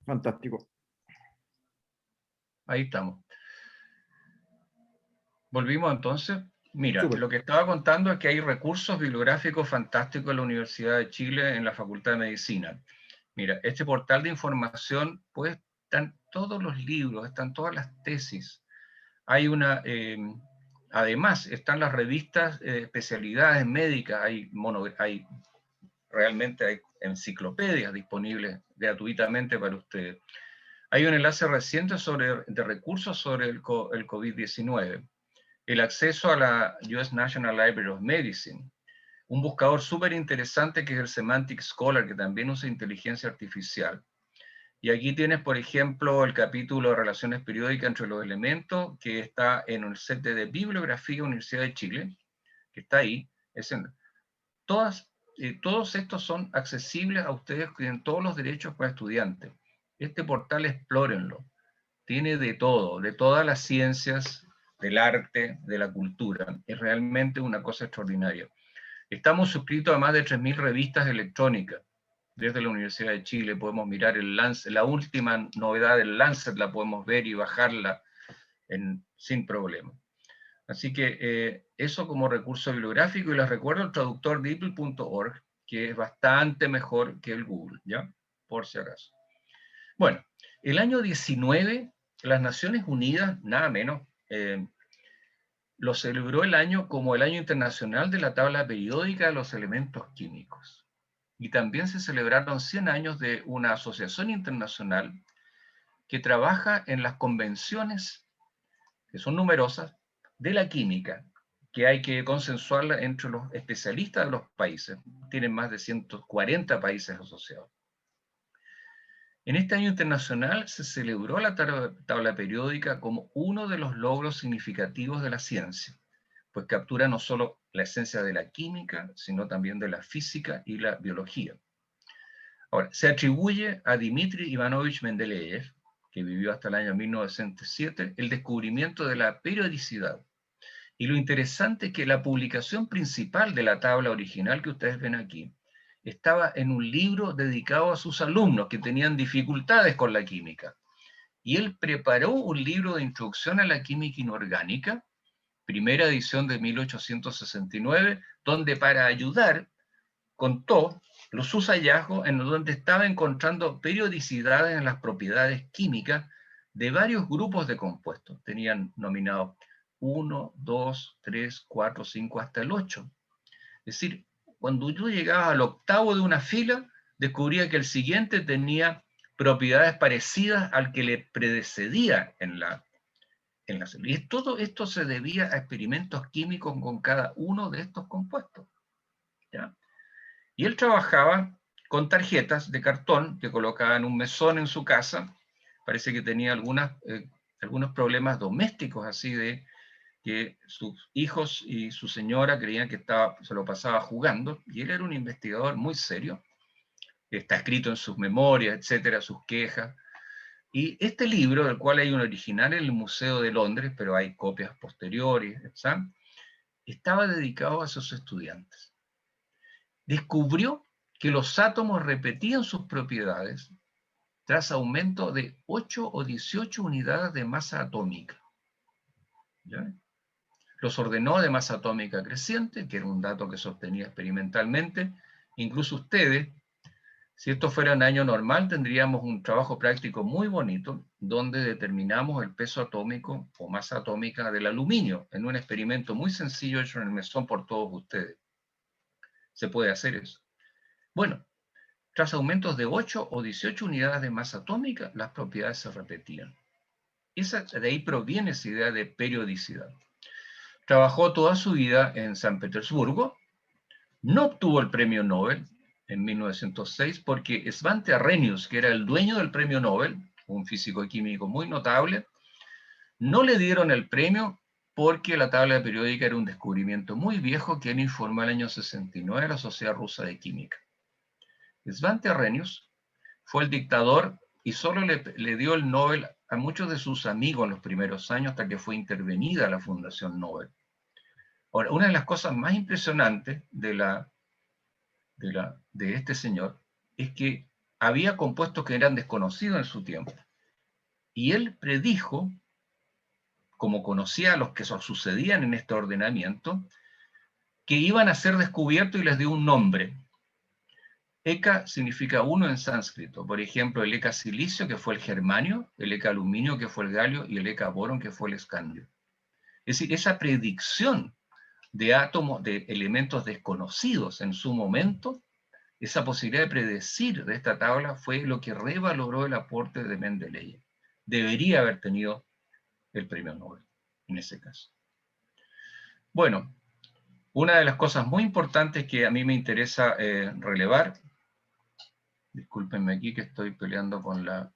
Fantástico. Ahí estamos. Volvimos entonces. Mira, Súper. lo que estaba contando es que hay recursos bibliográficos fantásticos en la Universidad de Chile, en la Facultad de Medicina. Mira, este portal de información, pues están todos los libros, están todas las tesis. Hay además, están las revistas especialidades médicas, realmente hay enciclopedias disponibles gratuitamente para ustedes. Hay un enlace reciente de recursos sobre el COVID-19. El acceso a la US National Library of Medicine. Un buscador súper interesante que es el Semantic Scholar, que también usa inteligencia artificial. Y aquí tienes, por ejemplo, el capítulo de relaciones periódicas entre los elementos, que está en el set de bibliografía Universidad de Chile, que está ahí. Todos estos son accesibles a ustedes que tienen todos los derechos para estudiantes. Este portal, explórenlo. Tiene de todo, de todas las ciencias, del arte, de la cultura. Es realmente una cosa extraordinaria. Estamos suscritos a más de 3.000 revistas electrónicas. Desde la Universidad de Chile podemos mirar el Lancet, la última novedad del Lancet la podemos ver y bajarla sin problema. Así que eso como recurso bibliográfico, y les recuerdo el traductor DeepL.org, que es bastante mejor que el Google, ¿ya? Por si acaso. Bueno, el año 19, las Naciones Unidas, nada menos, lo celebró el año como el Año Internacional de la Tabla Periódica de los Elementos Químicos. Y también se celebraron 100 años de una asociación internacional que trabaja en las convenciones, que son numerosas, de la química, que hay que consensuarla entre los especialistas de los países. Tienen más de 140 países asociados. En este año internacional se celebró la tabla periódica como uno de los logros significativos de la ciencia, pues captura no solo la esencia de la química, sino también de la física y la biología. Ahora, se atribuye a Dmitri Ivanovich Mendeleev, que vivió hasta el año 1907, el descubrimiento de la periodicidad. Y lo interesante es que la publicación principal de la tabla original que ustedes ven aquí estaba en un libro dedicado a sus alumnos que tenían dificultades con la química. Y él preparó un libro de introducción a la química inorgánica, primera edición de 1869, donde para ayudar contó sus hallazgos en donde estaba encontrando periodicidades en las propiedades químicas de varios grupos de compuestos. Tenían nominados 1, 2, 3, 4, 5, hasta el 8. Es decir, cuando yo llegaba al octavo de una fila, descubría que el siguiente tenía propiedades parecidas al que le precedía en la célula. Y todo esto se debía a experimentos químicos con cada uno de estos compuestos, ¿ya? Y él trabajaba con tarjetas de cartón que colocaba en un mesón en su casa. Parece que tenía algunos problemas domésticos, así de que sus hijos y su señora creían que se lo pasaba jugando, y él era un investigador muy serio. Está escrito en sus memorias, etcétera, sus quejas. Y este libro, del cual hay un original en el Museo de Londres, pero hay copias posteriores, ¿sabes?, estaba dedicado a sus estudiantes. Descubrió que los átomos repetían sus propiedades tras aumento de 8 o 18 unidades de masa atómica, ¿ya? Los ordenó de masa atómica creciente, que era un dato que sostenía experimentalmente. Incluso ustedes, si esto fuera un año normal, tendríamos un trabajo práctico muy bonito donde determinamos el peso atómico o masa atómica del aluminio en un experimento muy sencillo hecho en el mesón por todos ustedes. Se puede hacer eso. Bueno, tras aumentos de 8 o 18 unidades de masa atómica, las propiedades se repetían. De ahí proviene esa idea de periodicidad. Trabajó toda su vida en San Petersburgo, no obtuvo el premio Nobel en 1906 porque Svante Arrhenius, que era el dueño del premio Nobel, un físico y químico muy notable, no le dieron el premio porque la tabla periódica era un descubrimiento muy viejo que él informó en el año 69 a la Sociedad Rusa de Química. Svante Arrhenius fue el dictador y solo le dio el Nobel a muchos de sus amigos en los primeros años hasta que fue intervenida la Fundación Nobel. Ahora, una de las cosas más impresionantes de este señor es que había compuestos que eran desconocidos en su tiempo. Y él predijo, como conocía a los que sucedían en este ordenamiento, que iban a ser descubiertos y les dio un nombre. Eka significa uno en sánscrito. Por ejemplo, el Eka silicio, que fue el germanio, el Eka aluminio, que fue el galio, y el Eka boron, que fue el escandio. Es decir, esa predicción de átomos, de elementos desconocidos en su momento, esa posibilidad de predecir de esta tabla fue lo que revaloró el aporte de Mendeleev. Debería haber tenido el premio Nobel en ese caso. Bueno, una de las cosas muy importantes que a mí me interesa relevar, discúlpenme aquí que estoy peleando con la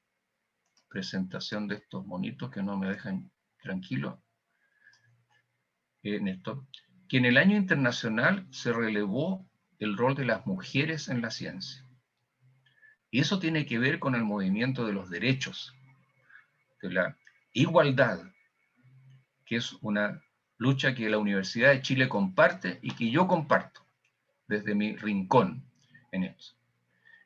presentación de estos monitos que no me dejan tranquilo, Néstor, que en el año internacional se relevó el rol de las mujeres en la ciencia. Y eso tiene que ver con el movimiento de los derechos, de la igualdad, que es una lucha que la Universidad de Chile comparte y que yo comparto desde mi rincón en esto.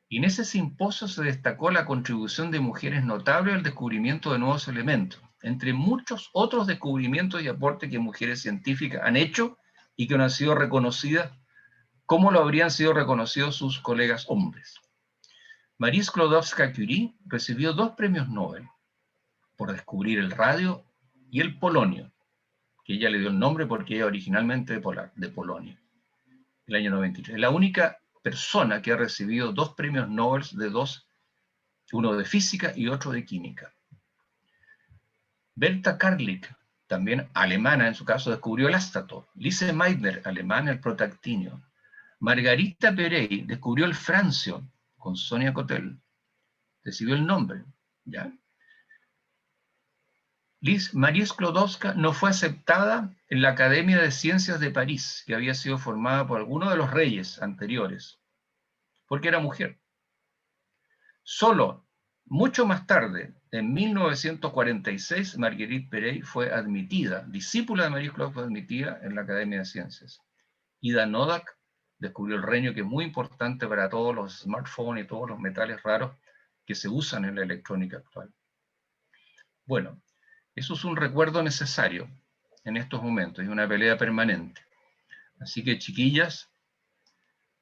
Y en ese simposio se destacó la contribución de mujeres notable al descubrimiento de nuevos elementos, entre muchos otros descubrimientos y aportes que mujeres científicas han hecho y que no han sido reconocidas como lo habrían sido reconocidos sus colegas hombres. Marie Sklodowska-Curie recibió 2 premios Nobel por descubrir el radio y el polonio, que ella le dio el nombre porque ella originalmente de Polonia, el año 93. Es la única persona que ha recibido 2 premios Nobel de 2, uno de física y otro de química. Berta Karlik, también alemana en su caso, descubrió el ástato. Lise Meitner, alemana, el protactinio. Margarita Perey descubrió el francio con Sonia Cotel. Recibió el nombre, ¿ya? Marie Sklodowska no fue aceptada en la Academia de Ciencias de París, que había sido formada por alguno de los reyes anteriores, porque era mujer. Solo mucho más tarde, en 1946, Marguerite Perey fue admitida, discípula de Marie Sklodowska, fue admitida en la Academia de Ciencias. Ida Nodak descubrió el renio, que es muy importante para todos los smartphones y todos los metales raros que se usan en la electrónica actual. Bueno, eso es un recuerdo necesario en estos momentos y una pelea permanente. Así que, chiquillas,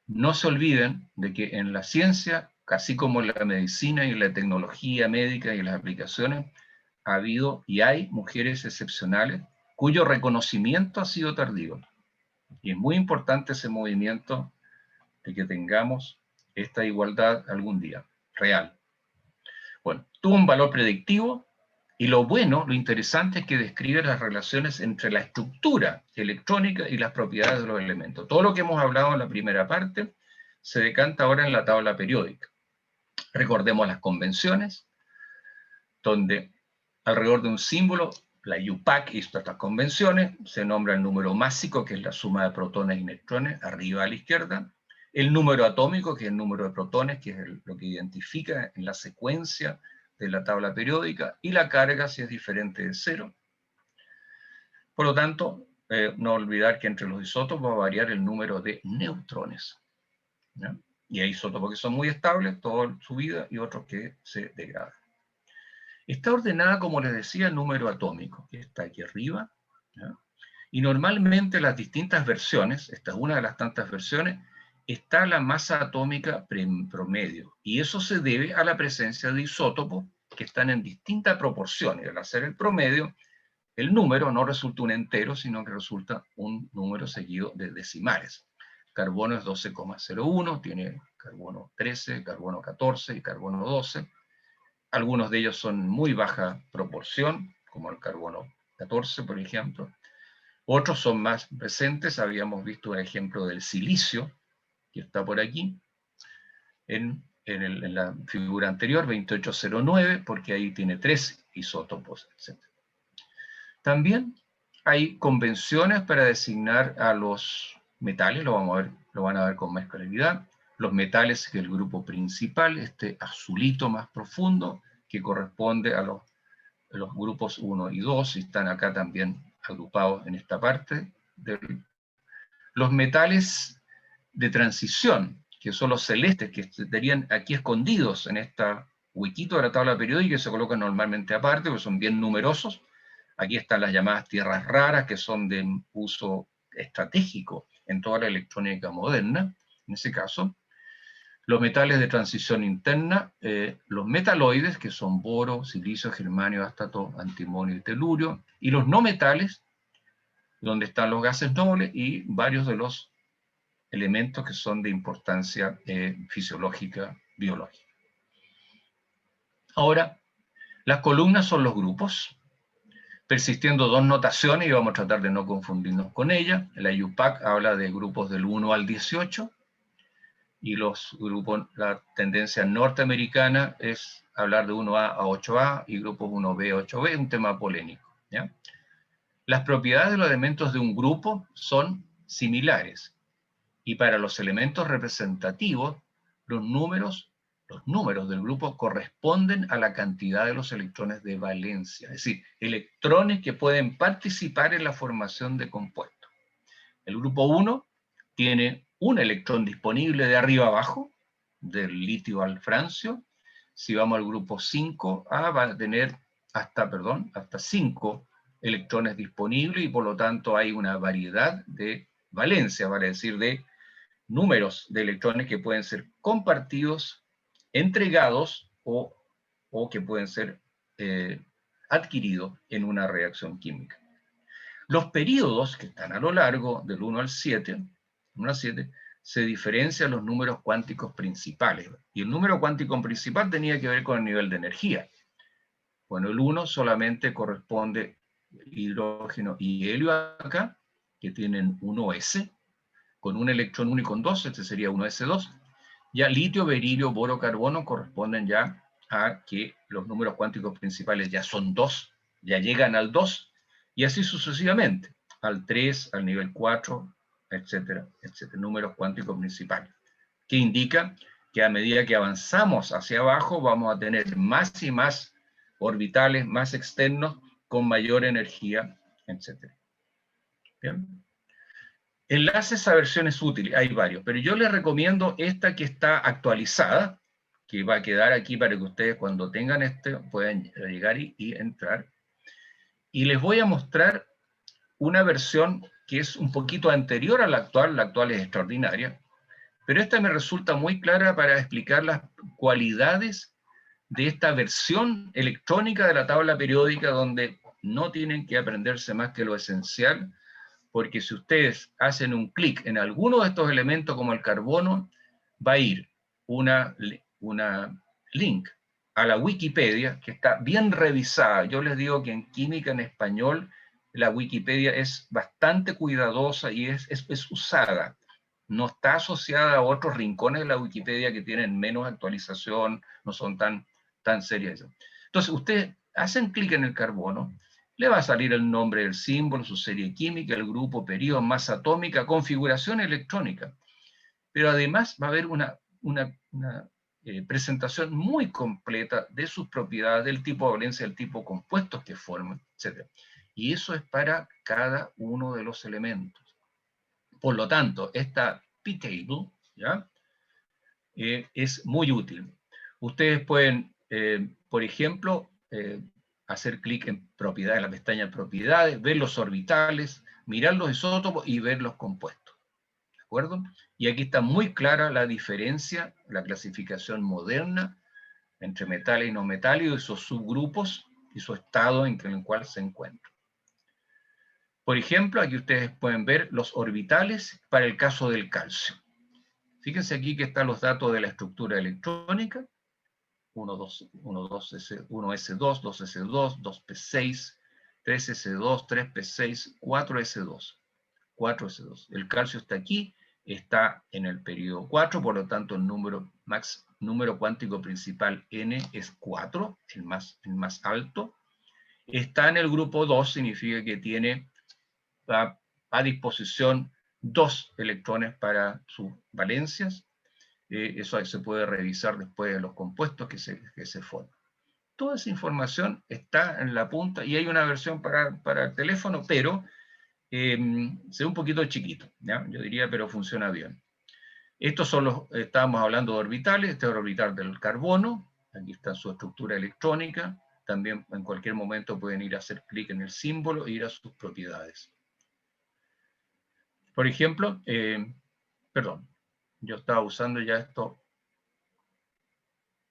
no se olviden de que en la ciencia, así como en la medicina y en la tecnología médica y en las aplicaciones, ha habido y hay mujeres excepcionales cuyo reconocimiento ha sido tardío. Y es muy importante ese movimiento de que tengamos esta igualdad algún día, real. Bueno, tuvo un valor predictivo y lo bueno, lo interesante es que describe las relaciones entre la estructura electrónica y las propiedades de los elementos. Todo lo que hemos hablado en la primera parte se decanta ahora en la tabla periódica. Recordemos las convenciones, donde alrededor de un símbolo, la UPAC y estas convenciones, se nombra el número másico, que es la suma de protones y neutrones, arriba a la izquierda, el número atómico, que es el número de protones, que es lo que identifica en la secuencia de la tabla periódica, y la carga, si es diferente de 0. Por lo tanto, no olvidar que entre los isótopos va a variar el número de neutrones, ¿ya? Y hay isótopos que son muy estables toda su vida y otros que se degradan. Está ordenada, como les decía, el número atómico, que está aquí arriba, ¿ya? Y normalmente las distintas versiones, esta es una de las tantas versiones, está la masa atómica promedio, y eso se debe a la presencia de isótopos que están en distintas proporciones. Al hacer el promedio, el número no resulta un entero, sino que resulta un número seguido de decimales. Carbono es 12,01, tiene carbono 13, carbono 14 y carbono 12. Algunos de ellos son muy baja proporción, como el carbono 14, por ejemplo. Otros son más presentes, habíamos visto un ejemplo del silicio, que está por aquí, en la figura anterior, 2809, porque ahí tiene 3 isótopos, etc. También hay convenciones para designar a los metales, lo van a ver con más claridad. Los metales, que es el grupo principal, este azulito más profundo, que corresponde a los grupos 1 y 2, y están acá también agrupados en esta parte. Los metales de transición, que son los celestes, que estarían aquí escondidos en esta huequito de la tabla periódica, que se colocan normalmente aparte, porque son bien numerosos. Aquí están las llamadas tierras raras, que son de uso estratégico en toda la electrónica moderna, en ese caso. Los metales de transición interna, los metaloides, que son boro, silicio, germanio, ástato, antimonio y telurio, y los no metales, donde están los gases nobles y varios de los elementos que son de importancia fisiológica, biológica. Ahora, las columnas son los grupos, persistiendo dos notaciones, y vamos a tratar de no confundirnos con ellas. La IUPAC habla de grupos del 1 al 18, y los grupos, la tendencia norteamericana es hablar de 1A a 8A, y grupos 1B a 8B, es un tema polémico, ¿ya? Las propiedades de los elementos de un grupo son similares, y para los elementos representativos, los números del grupo corresponden a la cantidad de los electrones de valencia, es decir, electrones que pueden participar en la formación de compuestos. El grupo 1 tiene un electrón disponible de arriba abajo, del litio al francio. Si vamos al grupo 5A, va a tener hasta 5 electrones disponibles, y por lo tanto hay una variedad de valencia, vale decir, de números de electrones que pueden ser compartidos, entregados o que pueden ser adquiridos en una reacción química. Los períodos que están a lo largo del 1 al 7, se diferencian los números cuánticos principales. Y el número cuántico principal tenía que ver con el nivel de energía. Bueno, el 1 solamente corresponde hidrógeno y helio acá, que tienen 1s, con un electrón único en 2, este sería 1s2. Ya litio, berilio, boro, carbono corresponden ya a que los números cuánticos principales ya son 2, ya llegan al 2, y así sucesivamente, al 3, al nivel 4, etcétera, etcétera, números cuánticos principales, que indica que a medida que avanzamos hacia abajo vamos a tener más y más orbitales, más externos, con mayor energía, etcétera. ¿Bien? Enlaces a versiones útiles, hay varios, pero yo les recomiendo esta que está actualizada, que va a quedar aquí para que ustedes cuando tengan puedan llegar y entrar. Y les voy a mostrar una versión que es un poquito anterior a la actual es extraordinaria, pero esta me resulta muy clara para explicar las cualidades de esta versión electrónica de la tabla periódica, donde no tienen que aprenderse más que lo esencial, porque si ustedes hacen un clic en alguno de estos elementos como el carbono, va a ir una link a la Wikipedia, que está bien revisada. Yo les digo que en química en español la Wikipedia es bastante cuidadosa y es usada. No está asociada a otros rincones de la Wikipedia que tienen menos actualización, no son tan serias. Entonces, ustedes hacen clic en el carbono, le va a salir el nombre del símbolo, su serie química, el grupo, periodo, masa atómica, configuración electrónica. Pero además va a haber una presentación muy completa de sus propiedades, del tipo de valencia, del tipo de compuestos que forman, etc. Y eso es para cada uno de los elementos. Por lo tanto, esta p-table, ¿ya? Es muy útil. Ustedes pueden, por ejemplo, hacer clic en propiedades, en la pestaña propiedades, ver los orbitales, mirar los isótopos y ver los compuestos. ¿De acuerdo? Y aquí está muy clara la diferencia, la clasificación moderna entre metales y no metálicos, y sus subgrupos y su estado en el cual se encuentran. Por ejemplo, aquí ustedes pueden ver los orbitales para el caso del calcio. Fíjense aquí que están los datos de la estructura electrónica. 1S2, 2S2, 2P6, 3S2, 3P6, 4S2. 4S2. El calcio está aquí, está en el periodo 4, por lo tanto el número cuántico principal N es 4, el más alto. Está en el grupo 2, significa que tiene a disposición 2 electrones para sus valencias. Eso se puede revisar después de los compuestos que se forman. Toda esa información está en la punta, y hay una versión para el teléfono, pero se ve un poquito chiquito, ¿ya? Yo diría, pero funciona bien. Estos son estábamos hablando de orbitales, este es el orbital del carbono, aquí está su estructura electrónica, también en cualquier momento pueden ir a hacer clic en el símbolo e ir a sus propiedades. Por ejemplo, perdón, yo estaba usando ya esto.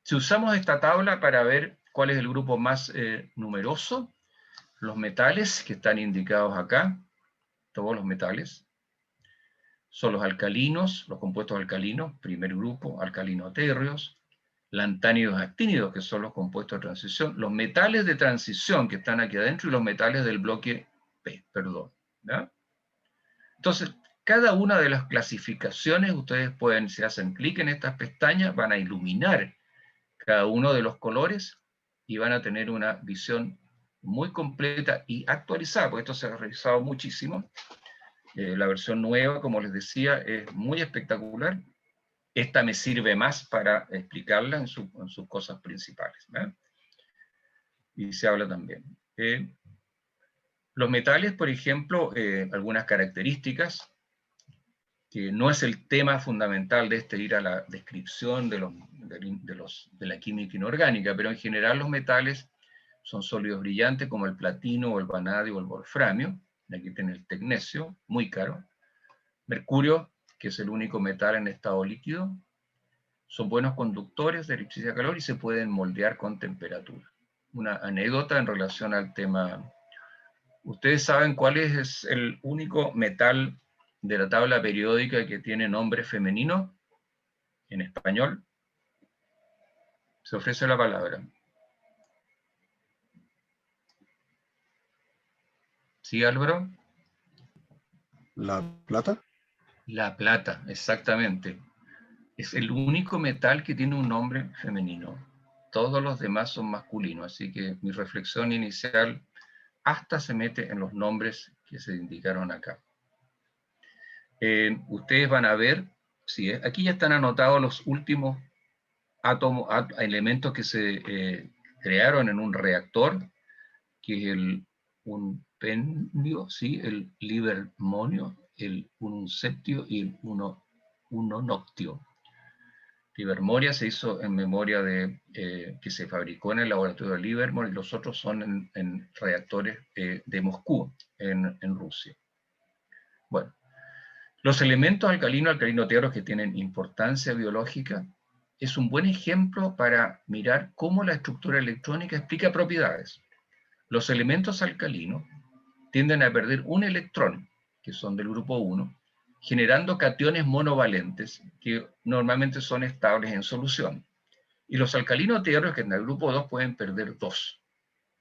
Si usamos esta tabla para ver cuál es el grupo más numeroso, los metales que están indicados acá, todos los metales, son los alcalinos, los compuestos alcalinos, primer grupo, alcalino-térreos, lantánidos actínidos, que son los compuestos de transición, los metales de transición que están aquí adentro y los metales del bloque P, perdón. ¿Ya? Entonces, cada una de las clasificaciones, ustedes pueden, si hacen clic en estas pestañas, van a iluminar cada uno de los colores y van a tener una visión muy completa y actualizada, porque esto se ha revisado muchísimo. La versión nueva, como les decía, es muy espectacular. Esta me sirve más para explicarla en sus cosas principales. ¿Eh? Y se habla también. Los metales, por ejemplo, algunas características, que no es el tema fundamental de ir a la descripción de la química inorgánica, pero en general los metales son sólidos brillantes como el platino o el vanadio o el wolframio. Aquí tiene el tecnecio, muy caro. Mercurio, que es el único metal en estado líquido. Son buenos conductores de electricidad y calor y se pueden moldear con temperatura. Una anécdota en relación al tema. ¿Ustedes saben cuál es el único metal de la tabla periódica que tiene nombre femenino en español? Se ofrece la palabra. ¿Sí, Álvaro? ¿La plata? La plata, exactamente. Es el único metal que tiene un nombre femenino. Todos los demás son masculinos, así que mi reflexión inicial hasta se mete en los nombres que se indicaron acá. Ustedes van a ver, sí, aquí ya están anotados los últimos elementos que se crearon en un reactor, que es un pendio, ¿sí? El livermonio, el unceptio y el unonoctio. Livermoria se hizo en memoria de que se fabricó en el laboratorio de Livermore, y los otros son en reactores de Moscú, en Rusia. Bueno, los elementos alcalino-tierros que tienen importancia biológica es un buen ejemplo para mirar cómo la estructura electrónica explica propiedades. Los elementos alcalinos tienden a perder un electrón, que son del grupo 1, generando cationes monovalentes, que normalmente son estables en solución. Y los alcalino-tierros, que en el grupo 2 pueden perder 2.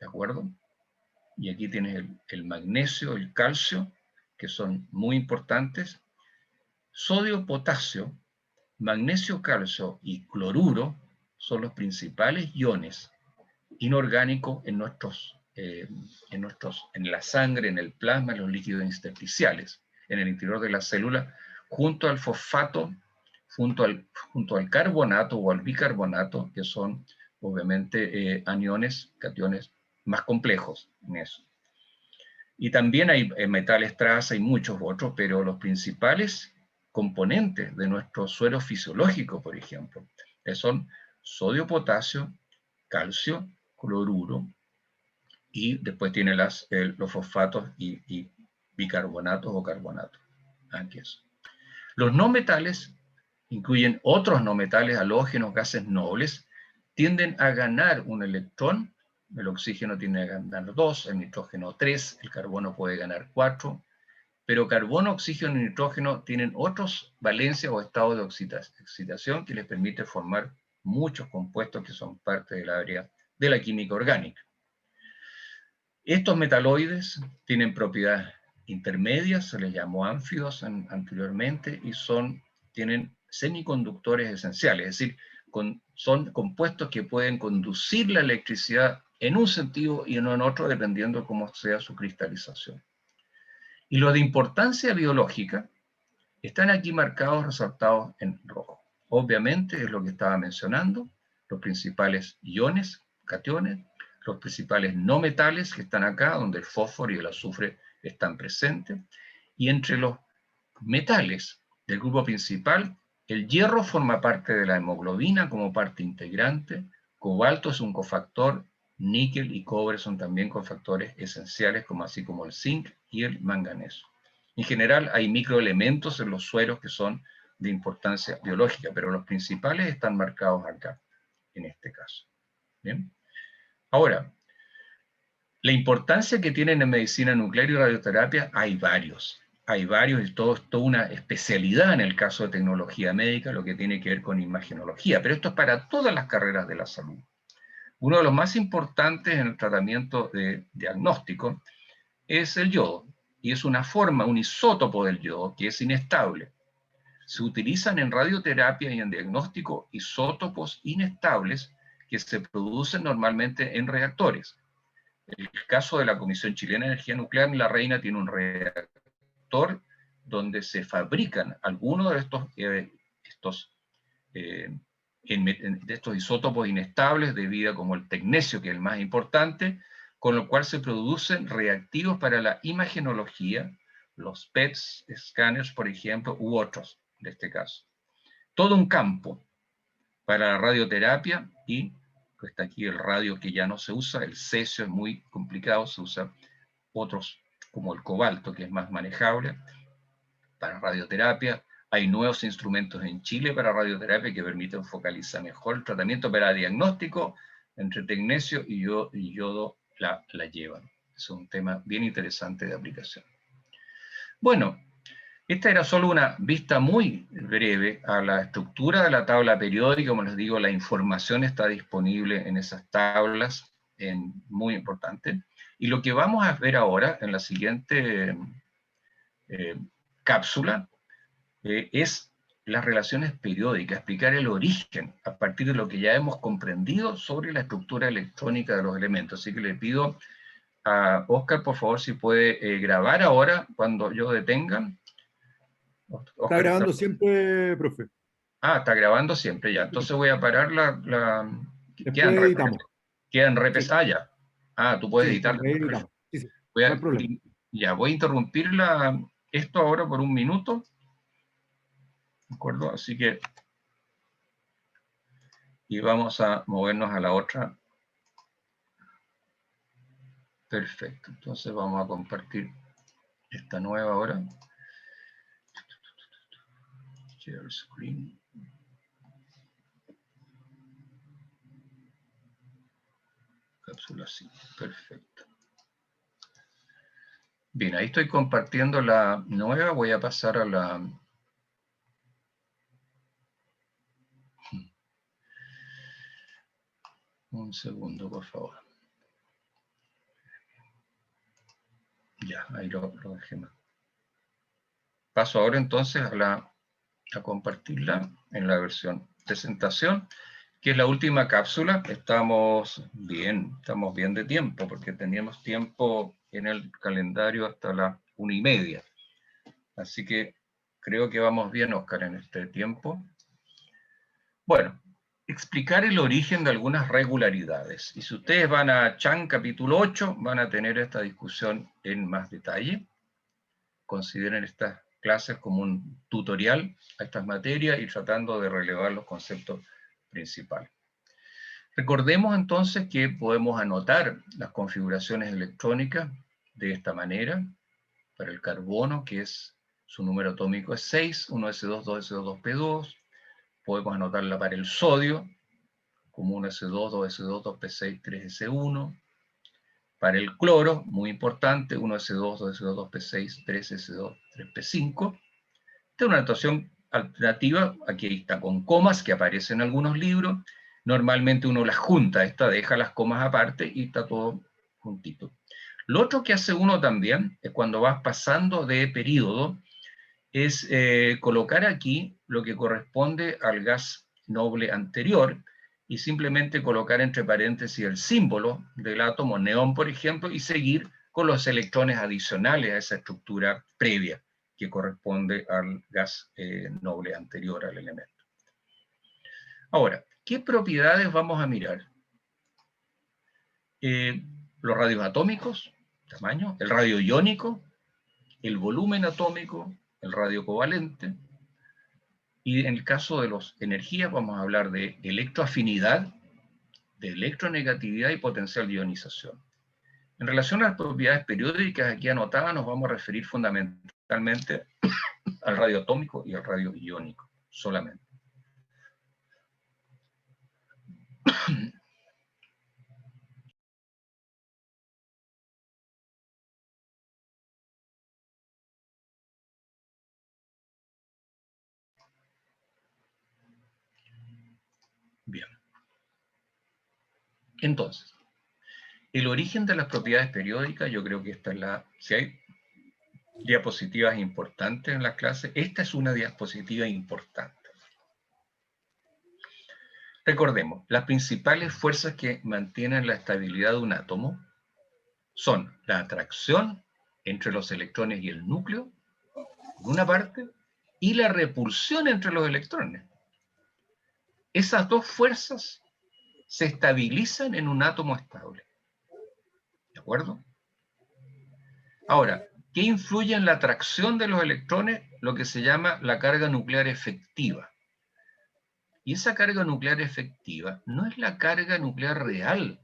¿De acuerdo? Y aquí tienes el magnesio, el calcio, que son muy importantes. Sodio, potasio, magnesio, calcio y cloruro son los principales iones inorgánicos en la sangre, en el plasma, en los líquidos intersticiales, en el interior de la célula, junto al fosfato, junto al carbonato o al bicarbonato, que son obviamente aniones, cationes más complejos en eso. Y también hay metales traza y muchos otros, pero los principales componentes de nuestro suero fisiológico, por ejemplo, son sodio, potasio, calcio, cloruro, y después tiene los fosfatos y bicarbonatos o carbonatos. Aquí es. Los no metales incluyen otros no metales halógenos, gases nobles, tienden a ganar un electrón. El oxígeno tiende a ganar 2, el nitrógeno 3, el carbono puede ganar 4, pero carbono, oxígeno y nitrógeno tienen otros valencias o estados de excitación que les permite formar muchos compuestos que son parte del área de la química orgánica. Estos metaloides tienen propiedades intermedias, se les llamó ánfidos anteriormente, y tienen semiconductores esenciales, es decir, son compuestos que pueden conducir la electricidad en un sentido y no en otro, dependiendo de cómo sea su cristalización. Y los de importancia biológica están aquí marcados, resaltados en rojo. Obviamente es lo que estaba mencionando, los principales iones, cationes, los principales no metales que están acá, donde el fósforo y el azufre están presentes, y entre los metales del grupo principal El hierro forma parte de la hemoglobina como parte integrante, cobalto es un cofactor, níquel y cobre son también cofactores esenciales, así como el zinc y el manganeso. En general hay microelementos en los sueros que son de importancia biológica, pero los principales están marcados acá, en este caso. ¿Bien? Ahora, la importancia que tienen en medicina nuclear y radioterapia, hay varios y todo es toda una especialidad en el caso de tecnología médica, lo que tiene que ver con imagenología, pero esto es para todas las carreras de la salud. Uno de los más importantes en el tratamiento de diagnóstico es el yodo, y es una forma, un isótopo del yodo que es inestable. Se utilizan en radioterapia y en diagnóstico isótopos inestables que se producen normalmente en reactores. El caso de la Comisión Chilena de Energía Nuclear, La Reina tiene un reactor donde se fabrican algunos de estos isótopos inestables de vida, como el tecnecio, que es el más importante, con lo cual se producen reactivos para la imagenología, los PET scanners, por ejemplo, u otros de este caso. Todo un campo para la radioterapia, y está aquí el radio que ya no se usa, el cesio es muy complicado, se usa otros como el cobalto, que es más manejable para radioterapia. Hay nuevos instrumentos en Chile para radioterapia que permiten focalizar mejor el tratamiento, para diagnóstico entre tecnecio y yodo la llevan. Es un tema bien interesante de aplicación. Bueno, esta era solo una vista muy breve a la estructura de la tabla periódica. Como les digo, la información está disponible en esas tablas, muy importante. Y lo que vamos a ver ahora en la siguiente cápsula es las relaciones periódicas, explicar el origen a partir de lo que ya hemos comprendido sobre la estructura electrónica de los elementos. Así que le pido a Oscar, por favor, si puede grabar ahora cuando yo detenga. Está Oscar, grabando siempre, profe. Ah, está grabando siempre ya. Entonces voy a parar Después editamos. Quedan Sí, ya. Ah, tú puedes sí, editar. después editamos. Sí, sí, Voy no hay a, problema. ya, voy a interrumpir esto ahora por un minuto. ¿De acuerdo? Así que, y vamos a movernos a la otra. Perfecto. Entonces vamos a compartir esta nueva ahora. Share screen. Cápsula así. Perfecto. Bien, ahí estoy compartiendo la nueva. Voy a pasar a la... Un segundo, por favor. Ya, ahí lo dejé más. Paso ahora entonces a compartirla en la versión presentación, que es la última cápsula. Estamos bien de tiempo, porque teníamos tiempo en el calendario hasta las 1:30. Así que creo que vamos bien, Oscar, en este tiempo. Bueno, explicar el origen de algunas regularidades. Y si ustedes van a Chan capítulo 8, van a tener esta discusión en más detalle. Consideren estas clases como un tutorial a estas materias y tratando de relevar los conceptos principales. Recordemos entonces que podemos anotar las configuraciones electrónicas de esta manera. Para el carbono, que es su número atómico es 6, 1s2, 2s2, 2p2. Podemos anotarla para el sodio, como 1s2, 2s2, 2p6, 3s1. Para el cloro, muy importante, 1s2, 2s2, 2p6, 3s2, 3p5. Esta es una notación alternativa, aquí está con comas que aparecen en algunos libros. Normalmente uno las junta, esta deja las comas aparte y está todo juntito. Lo otro que hace uno también, es cuando vas pasando de periodo, es colocar aquí lo que corresponde al gas noble anterior, y simplemente colocar entre paréntesis el símbolo del átomo neón, por ejemplo, y seguir con los electrones adicionales a esa estructura previa que corresponde al gas noble anterior al elemento. Ahora, ¿qué propiedades vamos a mirar? Los radios atómicos, tamaño, el radio iónico, el volumen atómico, el radio covalente, Y en el caso de las energías vamos a hablar de electroafinidad, de electronegatividad y potencial de ionización. En relación a las propiedades periódicas aquí anotadas, nos vamos a referir fundamentalmente al radio atómico y al radio iónico, solamente. Bien. Entonces, el origen de las propiedades periódicas, yo creo que esta es la... Si hay diapositivas importantes en la clase, esta es una diapositiva importante. Recordemos, las principales fuerzas que mantienen la estabilidad de un átomo son la atracción entre los electrones y el núcleo, por una parte, y la repulsión entre los electrones. Esas dos fuerzas se estabilizan en un átomo estable. ¿De acuerdo? Ahora, ¿qué influye en la atracción de los electrones? Lo que se llama la carga nuclear efectiva. Y esa carga nuclear efectiva no es la carga nuclear real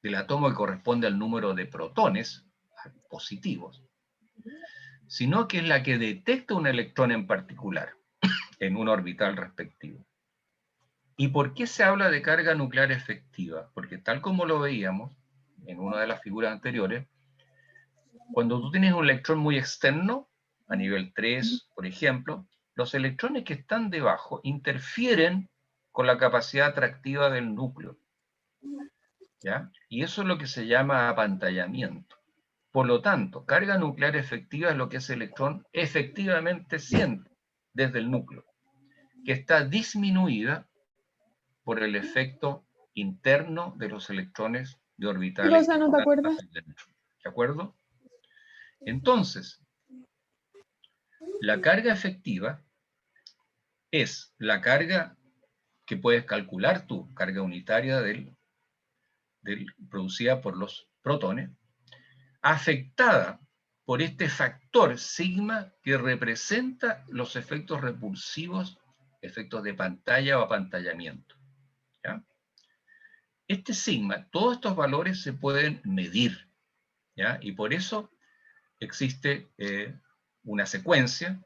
del átomo que corresponde al número de protones positivos, sino que es la que detecta un electrón en particular en un orbital respectivo. ¿Y por qué se habla de carga nuclear efectiva? Porque tal como lo veíamos en una de las figuras anteriores, cuando tú tienes un electrón muy externo, a nivel 3, por ejemplo, los electrones que están debajo interfieren con la capacidad atractiva del núcleo, ¿ya? Y eso es lo que se llama apantallamiento. Por lo tanto, carga nuclear efectiva es lo que ese electrón efectivamente siente desde el núcleo, que está disminuida por el efecto interno de los electrones de orbitales. Rosa, ¿no te acuerdas? ¿De acuerdo? Entonces, la carga efectiva es la carga que puedes calcular tú, carga unitaria producida por los protones, afectada por este factor sigma que representa los efectos repulsivos, efectos de pantalla o apantallamiento. ¿Ya? Este sigma, todos estos valores se pueden medir, ¿ya? Y por eso existe una secuencia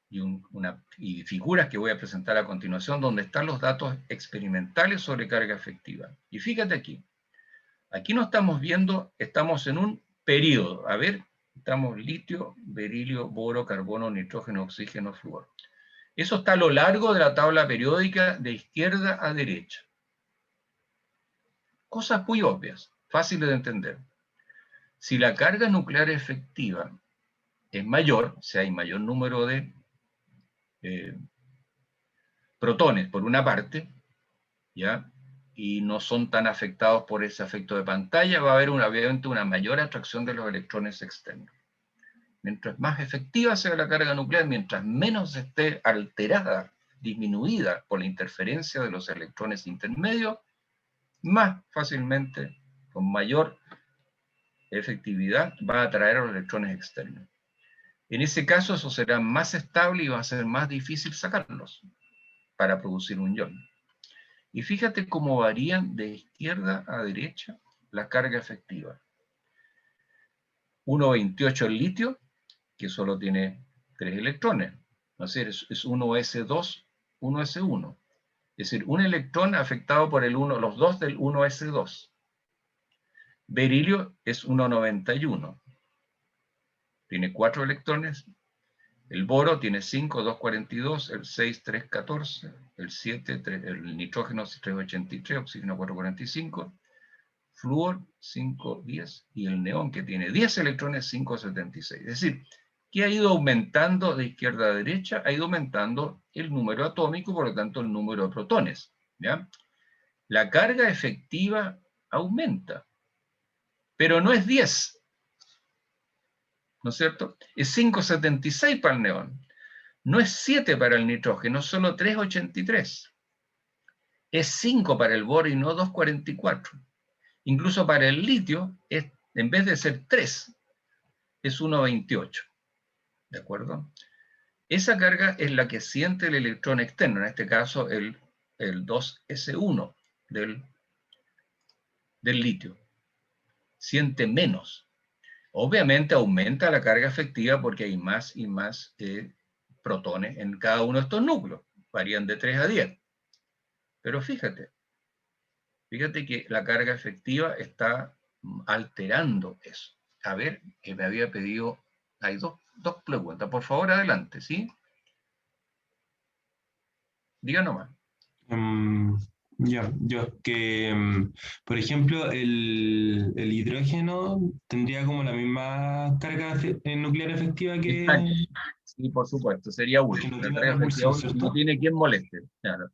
y figuras que voy a presentar a continuación donde están los datos experimentales sobre carga efectiva. Y fíjate aquí no estamos viendo, estamos en un periodo. A ver, estamos litio, berilio, boro, carbono, nitrógeno, oxígeno, flúor. Eso está a lo largo de la tabla periódica de izquierda a derecha. Cosas muy obvias, fáciles de entender. Si la carga nuclear efectiva es mayor, o sea, hay mayor número de protones por una parte, ¿ya? Y no son tan afectados por ese efecto de pantalla, va a haber obviamente una mayor atracción de los electrones externos. Mientras más efectiva sea la carga nuclear, mientras menos esté alterada, disminuida por la interferencia de los electrones intermedios, más fácilmente, con mayor efectividad, va a atraer a los electrones externos. En ese caso, eso será más estable y va a ser más difícil sacarlos para producir un ion. Y fíjate cómo varían de izquierda a derecha la carga efectiva. 1,28 el litio, que solo tiene 3 electrones. Es decir, es 1s2, 1s1. Es decir, un electrón afectado por los dos del 1s2. Berilio es 1,91. Tiene 4 electrones. El boro tiene 5, 2,42. El 6, 3,14. El 7, el nitrógeno 3,83. Oxígeno 4,45. Flúor 5,10. Y el neón, que tiene 10 electrones, 5,76. Es decir, que ha ido aumentando de izquierda a derecha, ha ido aumentando el número atómico, por lo tanto el número de protones. ¿Ya? La carga efectiva aumenta, pero no es 10, ¿no es cierto? Es 5,76 para el neón, no es 7 para el nitrógeno, solo 3,83. Es 5 para el boro y no 2,44. Incluso para el litio, en vez de ser 3, es 1,28. ¿De acuerdo? Esa carga es la que siente el electrón externo, en este caso el 2s1 del litio. Siente menos. Obviamente aumenta la carga efectiva porque hay más y más protones en cada uno de estos núcleos. Varían de 3 a 10. Pero fíjate que la carga efectiva está alterando eso. A ver, que me había pedido... Hay dos preguntas. Por favor, adelante, ¿sí? Diga nomás. Por ejemplo, el hidrógeno tendría como la misma carga nuclear efectiva que... Sí, por supuesto, sería Porque útil. no La tiene carga efectiva repulsión, no ¿cierto? tiene quien moleste. Claro,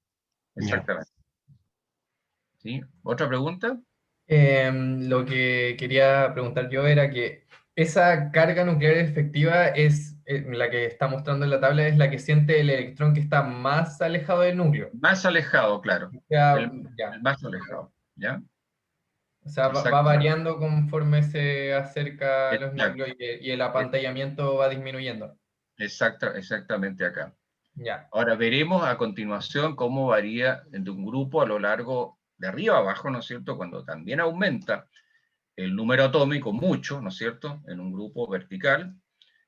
Ya. exactamente. ¿Sí? ¿Otra pregunta? Lo que quería preguntar yo era que esa carga nuclear efectiva es la que está mostrando en la tabla, es la que siente el electrón que está más alejado del núcleo. Más alejado, claro. Ya, El más alejado, ¿ya? o sea, va Exacto. variando conforme se acerca a los Exacto. núcleos y el apantallamiento va disminuyendo. Exactamente acá. Ya. Ahora veremos a continuación cómo varía de un grupo a lo largo de arriba a abajo, ¿no es cierto? Cuando también aumenta el número atómico mucho, ¿no es cierto? En un grupo vertical,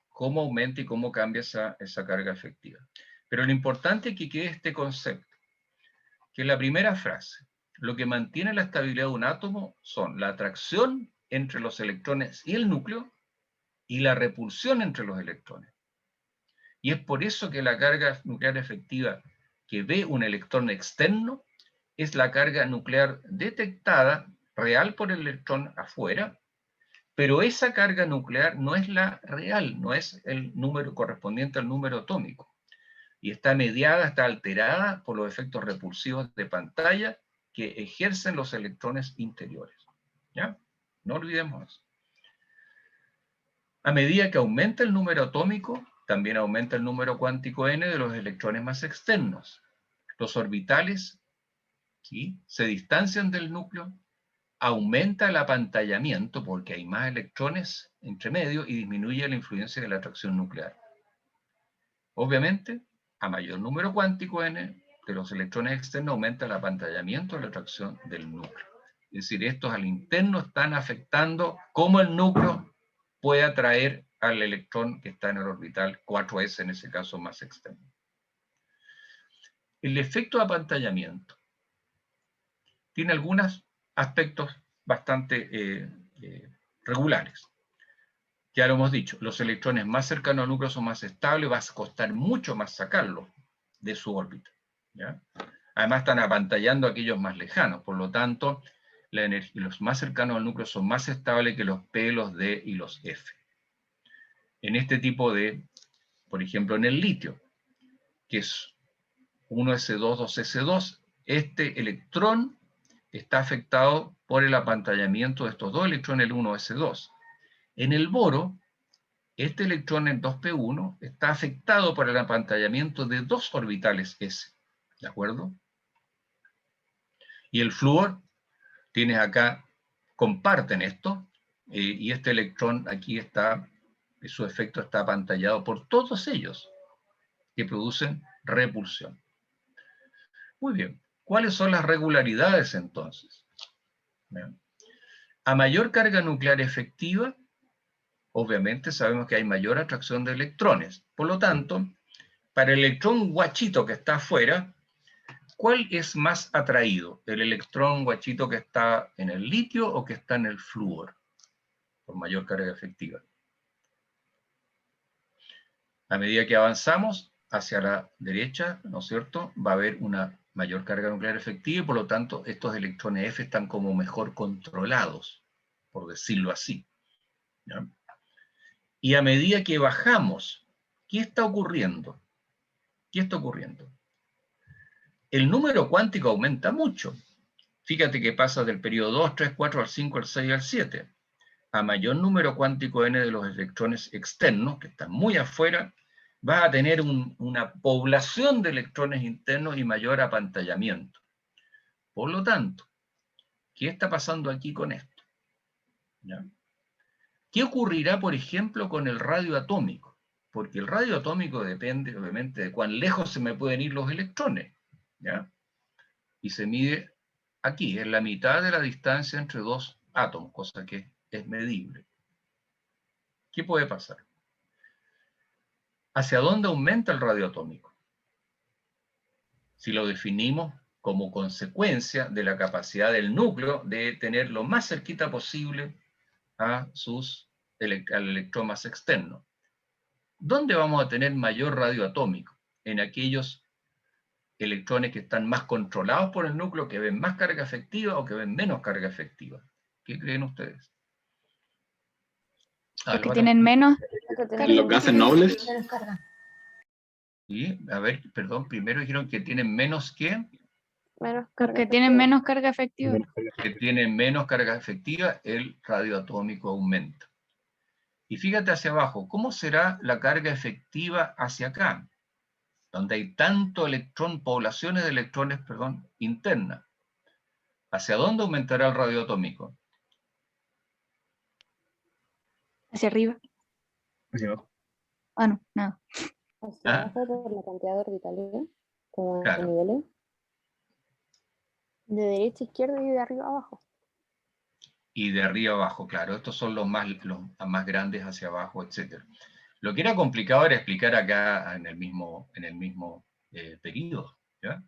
cómo aumenta y cómo cambia esa carga efectiva. Pero lo importante es que quede este concepto, que en la primera frase, lo que mantiene la estabilidad de un átomo son la atracción entre los electrones y el núcleo y la repulsión entre los electrones. Y es por eso que la carga nuclear efectiva que ve un electrón externo es la carga nuclear detectada real por el electrón afuera, pero esa carga nuclear no es la real, no es el número correspondiente al número atómico. Y está mediada, está alterada por los efectos repulsivos de pantalla que ejercen los electrones interiores. ¿Ya? No olvidemos eso. A medida que aumenta el número atómico, también aumenta el número cuántico n de los electrones más externos. Los orbitales, ¿sí?, se distancian del núcleo, aumenta el apantallamiento porque hay más electrones entre medio y disminuye la influencia de la atracción nuclear. Obviamente, a mayor número cuántico n de los electrones externos aumenta el apantallamiento de la atracción del núcleo. Es decir, estos al interno están afectando cómo el núcleo puede atraer al electrón que está en el orbital 4s, en ese caso más externo. El efecto de apantallamiento tiene algunos aspectos bastante regulares. Ya lo hemos dicho, los electrones más cercanos al núcleo son más estables, va a costar mucho más sacarlos de su órbita, ¿ya? Además están apantallando a aquellos más lejanos, por lo tanto, los más cercanos al núcleo son más estables que los P, los D y los F. En este tipo de, por ejemplo, en el litio, que es 1s2, 2s2, este electrón está afectado por el apantallamiento de estos dos electrones, el 1s2. En el boro, este electrón en 2p1 está afectado por el apantallamiento de dos orbitales s, ¿de acuerdo? Y el flúor, tienes acá, comparten esto, y este electrón aquí está, su efecto está apantallado por todos ellos, que producen repulsión. Muy bien, ¿cuáles son las regularidades entonces? ¿Bien? A mayor carga nuclear efectiva, obviamente sabemos que hay mayor atracción de electrones. Por lo tanto, para el electrón guachito que está afuera, ¿cuál es más atraído? ¿El electrón guachito que está en el litio o que está en el flúor? Por mayor carga efectiva. A medida que avanzamos hacia la derecha, ¿no es cierto?, va a haber una mayor carga nuclear efectiva y por lo tanto estos electrones F están como mejor controlados, por decirlo así, ¿ya? Y a medida que bajamos, ¿qué está ocurriendo? ¿Qué está ocurriendo? El número cuántico aumenta mucho. Fíjate que pasa del periodo 2, 3, 4 al 5, al 6 al 7. A mayor número cuántico n de los electrones externos, que están muy afuera, vas a tener una población de electrones internos y mayor apantallamiento. Por lo tanto, ¿qué está pasando aquí con esto? ¿Ya? ¿Qué ocurrirá, por ejemplo, con el radio atómico? Porque el radio atómico depende, obviamente, de cuán lejos se me pueden ir los electrones, ¿ya? Y se mide aquí, en la mitad de la distancia entre dos átomos, cosa que es medible. ¿Qué puede pasar? ¿Hacia dónde aumenta el radio atómico? Si lo definimos como consecuencia de la capacidad del núcleo de tener lo más cerquita posible a al electrón más externo. ¿Dónde vamos a tener mayor radio atómico? En aquellos electrones que están más controlados por el núcleo, que ven más carga efectiva o que ven menos carga efectiva. ¿Qué creen ustedes? Los que tienen menos carga. Los gases nobles. Y, a ver, perdón, primero dijeron que tienen menos que... Los que tienen menos carga efectiva. Que tienen menos carga efectiva, el radio atómico aumenta. Y fíjate hacia abajo, ¿cómo será la carga efectiva hacia acá? Donde hay tanto electrón, poblaciones de electrones, perdón, internas. ¿Hacia dónde aumentará el radio atómico? Hacia arriba. Hacia abajo. Ah, no, nada. Hacia abajo por la cantidad de orbitales, como en Claro. niveles. De derecha a izquierda y de arriba a abajo. Y de arriba abajo, claro. Estos son los más grandes hacia abajo, etc. Lo que era complicado era explicar acá en el mismo periodo, ¿ya?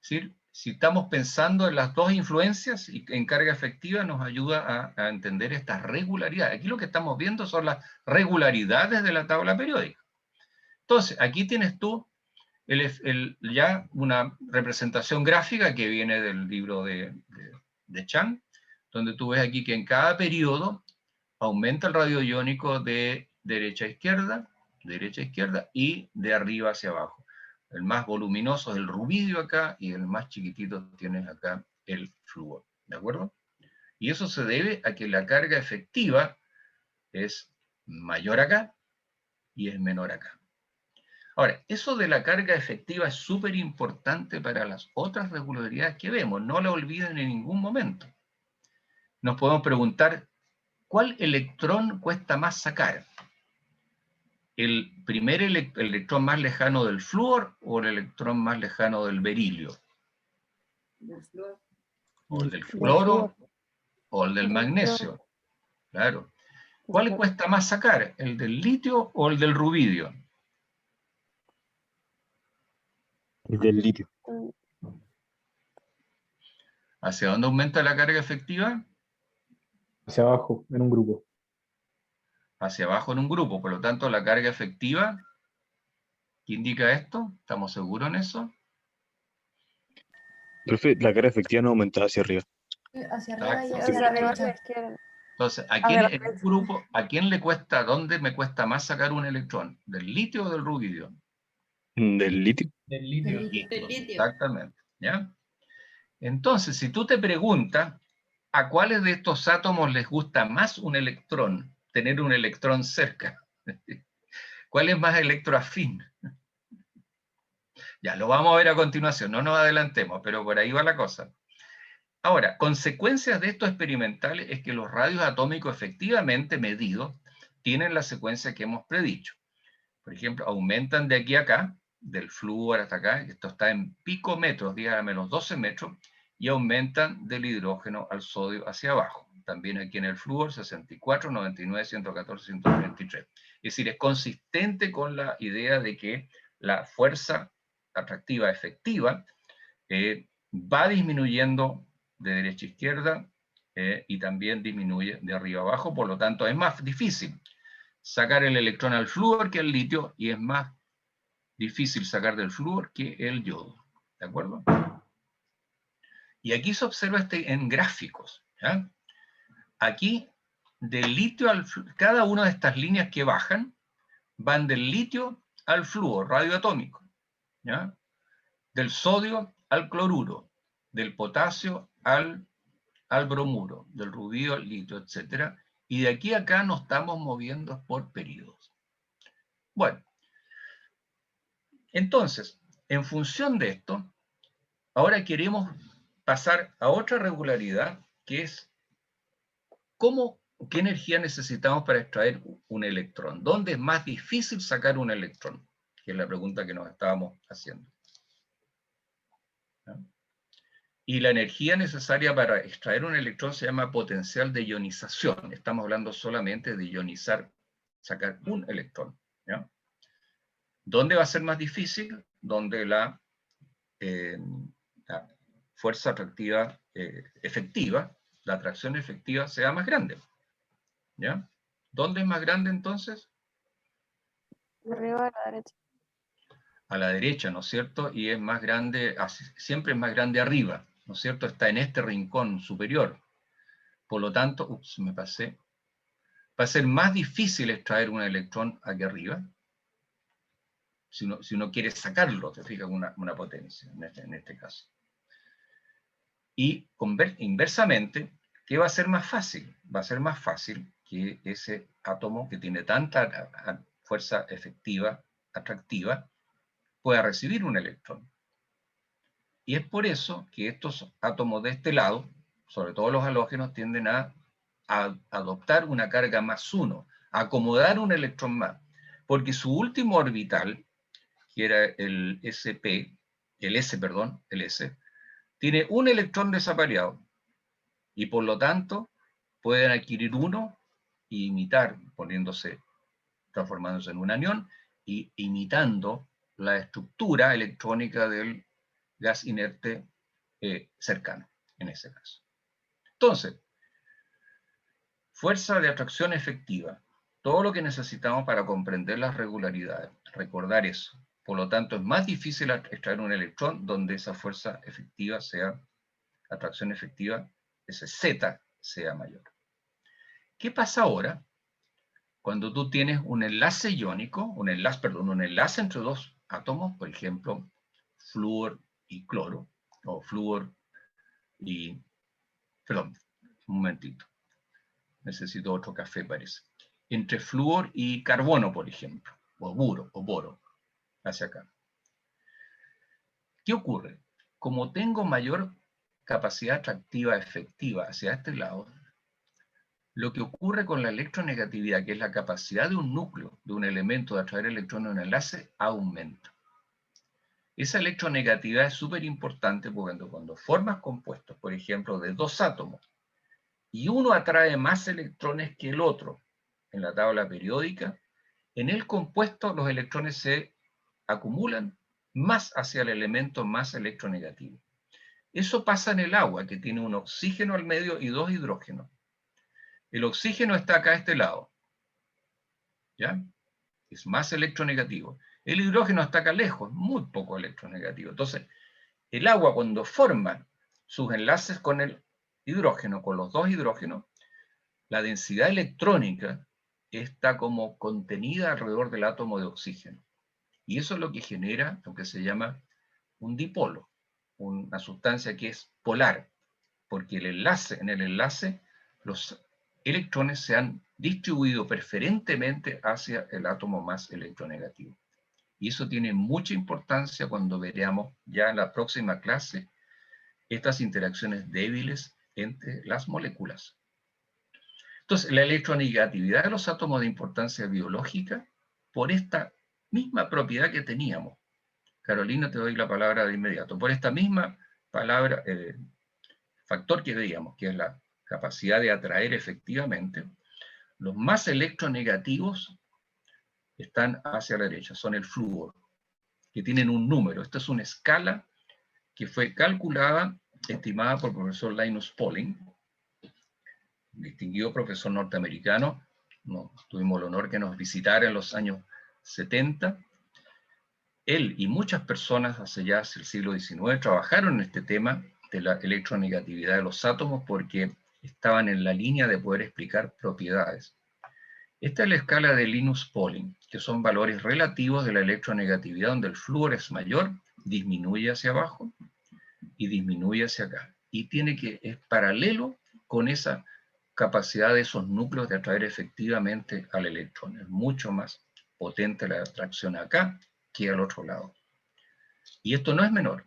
Es decir, si estamos pensando en las dos influencias y en carga efectiva, nos ayuda a entender estas regularidades. Aquí lo que estamos viendo son las regularidades de la tabla periódica. Entonces, aquí tienes tú ya una representación gráfica que viene del libro de Chang, donde tú ves aquí que en cada periodo aumenta el radio iónico de derecha a izquierda, y de arriba hacia abajo. El más voluminoso es el rubidio acá, y el más chiquitito tienes acá el flúor, ¿de acuerdo? Y eso se debe a que la carga efectiva es mayor acá y es menor acá. Ahora, eso de la carga efectiva es súper importante para las otras regularidades que vemos, no la olviden en ningún momento. Nos podemos preguntar, ¿cuál electrón cuesta más sacar? ¿El primer electrón más lejano del flúor o el electrón más lejano del berilio? ¿O el del cloro o el del magnesio? Claro. ¿Cuál cuesta más sacar? ¿El del litio o el del rubidio? El del litio. ¿Hacia dónde aumenta la carga efectiva? Hacia abajo, en un grupo. Hacia abajo en un grupo. Por lo tanto, la carga efectiva, ¿qué indica esto? ¿Estamos seguros en eso? Profe, la carga efectiva no aumenta hacia arriba. Hacia arriba y Exacto. hacia la derecha. Entonces, en un grupo, ¿a quién le cuesta, dónde me cuesta más sacar un electrón? ¿Del litio o del rubidio? ¿Del litio? Del litio. Del litio. Exactamente. ¿Ya? Entonces, si tú te preguntas, ¿a cuáles de estos átomos les gusta más un electrón? Tener un electrón cerca. ¿Cuál es más electroafín? Ya, lo vamos a ver a continuación, no nos adelantemos, pero por ahí va la cosa. Ahora, consecuencias de estos experimentales es que los radios atómicos efectivamente medidos tienen la secuencia que hemos predicho. Por ejemplo, aumentan de aquí a acá, del flúor hasta acá, esto está en picometros, 10 a la menos 12 metros, y aumentan del hidrógeno al sodio hacia abajo. También aquí en el flúor, 64, 99, 114, 133. Es decir, es consistente con la idea de que la fuerza atractiva efectiva va disminuyendo de derecha a izquierda y también disminuye de arriba a abajo, por lo tanto es más difícil sacar el electrón al flúor que al litio, y es más difícil sacar del flúor que el yodo, ¿de acuerdo? Y aquí se observa en gráficos, ¿ya? Aquí, del litio al flúor, cada una de estas líneas que bajan, van del litio al flúor radioatómico, ¿ya? Del sodio al cloruro, del potasio al bromuro, del rubidio al litio, etc. Y de aquí a acá nos estamos moviendo por periodos. Bueno, entonces, en función de esto, ahora queremos pasar a otra regularidad, que es cómo ¿qué energía necesitamos para extraer un electrón? ¿Dónde es más difícil sacar un electrón? Que es la pregunta que nos estábamos haciendo. ¿No? Y la energía necesaria para extraer un electrón se llama potencial de ionización. Estamos hablando solamente de ionizar, sacar un electrón. ¿Ya? ¿Dónde va a ser más difícil? Donde la fuerza atractiva efectiva, la atracción efectiva sea más grande. ¿Ya? ¿Dónde es más grande entonces? Arriba a la derecha. A la derecha, ¿no es cierto? Y es más grande, siempre es más grande arriba, ¿no es cierto? Está en este rincón superior. Por lo tanto, ups, me pasé. Va a ser más difícil extraer un electrón aquí arriba, si uno quiere sacarlo, te fijas, una potencia, en este caso. Y inversamente, ¿qué va a ser más fácil? Va a ser más fácil que ese átomo que tiene tanta fuerza efectiva, atractiva, pueda recibir un electrón. Y es por eso que estos átomos de este lado, sobre todo los halógenos, tienden a adoptar una carga +1, a acomodar un electrón más, porque su último orbital, que era el S, tiene un electrón desapareado, y por lo tanto pueden adquirir uno e imitar, transformándose en un anión, y imitando la estructura electrónica del gas inerte cercano, en ese caso. Entonces, fuerza de atracción efectiva. Todo lo que necesitamos para comprender las regularidades. Recordar eso. Por lo tanto, es más difícil extraer un electrón donde esa fuerza efectiva sea, atracción efectiva, ese Z sea mayor. ¿Qué pasa ahora cuando tú tienes un enlace iónico, un enlace entre dos átomos, por ejemplo, flúor y cloro, o flúor y... Perdón, un momentito. Necesito otro café, parece. Entre flúor y carbono, por ejemplo, o boro, hacia acá. ¿Qué ocurre? Como tengo mayor capacidad atractiva efectiva hacia este lado, lo que ocurre con la electronegatividad, que es la capacidad de un núcleo, de un elemento de atraer electrones en un enlace, aumenta. Esa electronegatividad es súper importante porque cuando formas compuestos, por ejemplo, de dos átomos, y uno atrae más electrones que el otro en la tabla periódica, en el compuesto los electrones se acumulan más hacia el elemento más electronegativo. Eso pasa en el agua, que tiene un oxígeno al medio y dos hidrógenos. El oxígeno está acá a este lado, ¿ya? Es más electronegativo. El hidrógeno está acá lejos, muy poco electronegativo. Entonces, el agua cuando forma sus enlaces con el hidrógeno, con los dos hidrógenos, la densidad electrónica está como contenida alrededor del átomo de oxígeno. Y eso es lo que genera lo que se llama un dipolo, una sustancia que es polar, porque en el enlace los electrones se han distribuido preferentemente hacia el átomo más electronegativo. Y eso tiene mucha importancia cuando veamos ya en la próxima clase estas interacciones débiles entre las moléculas. Entonces, la electronegatividad de los átomos de importancia biológica, por esta misma propiedad que teníamos. Carolina, te doy la palabra de inmediato. Por esta misma palabra, factor que veíamos, que es la capacidad de atraer efectivamente, los más electronegativos están hacia la derecha, son el flúor, que tienen un número. Esta es una escala que fue calculada, estimada por el profesor Linus Pauling, distinguido profesor norteamericano. Tuvimos el honor que nos visitara en los años 70. Él y muchas personas hace ya el siglo XIX trabajaron en este tema de la electronegatividad de los átomos porque estaban en la línea de poder explicar propiedades. Esta es la escala de Linus Pauling, que son valores relativos de la electronegatividad donde el flúor es mayor, disminuye hacia abajo y disminuye hacia acá. Y es paralelo con esa capacidad de esos núcleos de atraer efectivamente al electrón. Es mucho más potente la atracción acá que al otro lado. Y esto no es menor.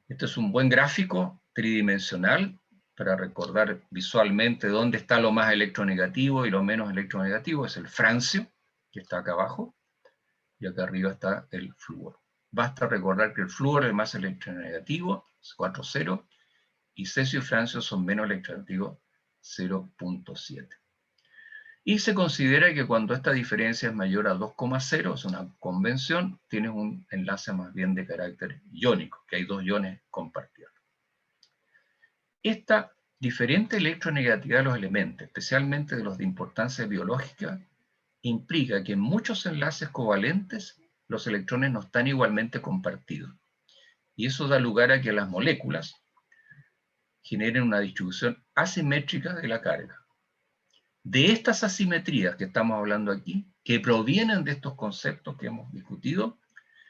Este es un buen gráfico tridimensional para recordar visualmente dónde está lo más electronegativo y lo menos electronegativo, es el francio, que está acá abajo, y acá arriba está el flúor. Basta recordar que el flúor es el más electronegativo, es 4,0, y cesio y francio son menos electronegativos, 0,7. Y se considera que cuando esta diferencia es mayor a 2,0, es una convención, tienes un enlace más bien de carácter iónico, que hay dos iones compartidos. Esta diferente electronegatividad de los elementos, especialmente de los de importancia biológica, implica que en muchos enlaces covalentes los electrones no están igualmente compartidos. Y eso da lugar a que las moléculas generen una distribución asimétrica de la carga. De estas asimetrías que estamos hablando aquí, que provienen de estos conceptos que hemos discutido,